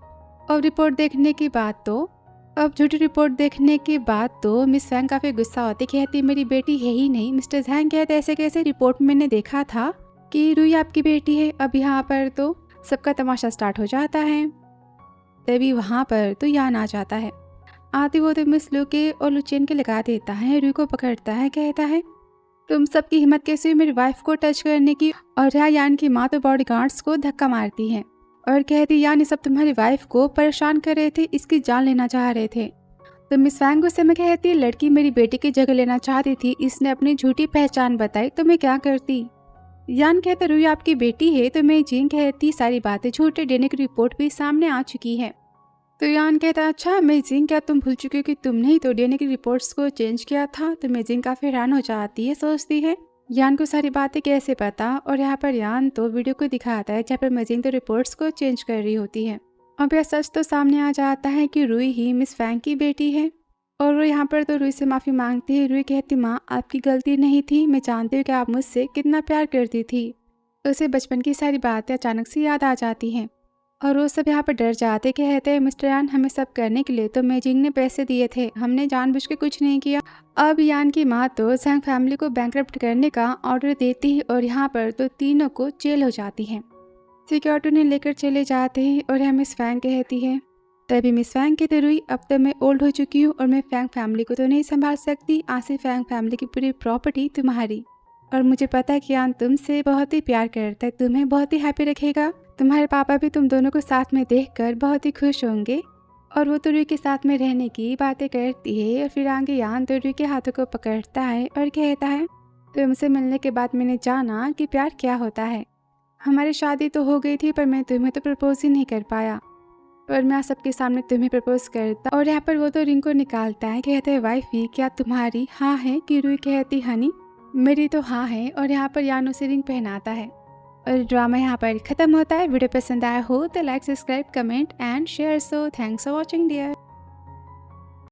और रिपोर्ट देखने के बाद तो अब झूठी रिपोर्ट देखने के बाद तो मिस फैंग काफ़ी गुस्सा होती, कहती मेरी बेटी है ही नहीं। मिस्टर जैंग कहते ऐसे कैसे, रिपोर्ट में मैंने देखा था कि रूही आपकी बेटी है। अब यहाँ पर तो सबका तमाशा स्टार्ट हो जाता है। तभी वहाँ पर तो यान आ जाता है। आती वो तो मिस लू के और लुचेन के लगा देता है, रूही को पकड़ता है, कहता है तुम सबकी हिम्मत कैसे हुई मेरी वाइफ को टच करने की। और यहाँ यान की माँ तो बॉडीगार्ड्स को धक्का मारती है और कहती यान ये सब तुम्हारी वाइफ को परेशान कर रहे थे, इसकी जान लेना चाह रहे थे। तो मिस फैंग गुस्से में कहती लड़की मेरी बेटी की जगह लेना चाहती थी, इसने अपनी झूठी पहचान बताई तो मैं क्या करती। यान कहता रूही आपकी बेटी है। तो मैं जिंग कहती सारी बातें झूठे, डीएनए की रिपोर्ट भी सामने आ चुकी है। तो यान कहता अच्छा मेजिंग क्या तुम भूल चुके हो कि तुमने ही तो डीएनए की रिपोर्ट्स को चेंज किया था। तो मेजिंग काफ़ी हैरान हो जाती है, सोचती है यान को सारी बातें कैसे पता। और यहाँ पर यान तो वीडियो को दिखाता है जहाँ पर मेजिंग तो रिपोर्ट्स को चेंज कर रही होती है। अब यह सच तो सामने आ जाता है कि रूही ही मिस फैंग की बेटी है। और वो यहाँ पर तो रूही से माफ़ी मांगती है। रूही कहती माँ आपकी गलती नहीं थी, मैं जानती हूँ कि आप मुझसे कितना प्यार करती थी। उसे बचपन की सारी बातें अचानक से याद आ जाती हैं और वो सब यहाँ पर डर जाते, कहते हैं मिस्टर यान हमें सब करने के लिए तो मेजिंग ने पैसे दिए थे, हमने जानबूझ के कुछ नहीं किया। अब यान की माँ तो जैंग फैमिली को बैंकरप्ट करने का ऑर्डर देती है और यहाँ पर तो तीनों को जेल हो जाती है। सिक्योरिटी ने लेकर चले जाते हैं और यहाँ मिस फैंग कहती है तभी मिस फैंग कहती रूही अब तो मैं ओल्ड हो चुकी हूँ और मैं फैंग फैमिली को तो नहीं संभाल सकती, आज से फैंग फैमिली की पूरी प्रॉपर्टी तुम्हारी। और मुझे पता है कि यान तुमसे बहुत ही प्यार करता है, तुम्हें बहुत ही हैप्पी रखेगा। तुम्हारे पापा भी तुम दोनों को साथ में देखकर बहुत ही खुश होंगे। और वो तो रूही के साथ में रहने की बातें करती है और फिर आगे यान तो रूही के हाथों को पकड़ता है और कहता है तुमसे मिलने के बाद मैंने जाना कि प्यार क्या होता है। हमारी शादी तो हो गई थी पर मैं तुम्हें तो प्रपोज ही नहीं कर पाया, पर मैं सबके सामने तुम्हें प्रपोज करता। और यहाँ पर वो तो रिंग को निकालता है, कहता है वाइफी क्या तुम्हारी हाँ है। कि रूही कहती हनी मेरी तो हाँ है। और यहाँ पर यान उसे रिंग पहनाता है और ड्रामा यहाँ पर खत्म होता है। वीडियो पसंद आया हो तो like subscribe comment and share. So thanks for watching dear.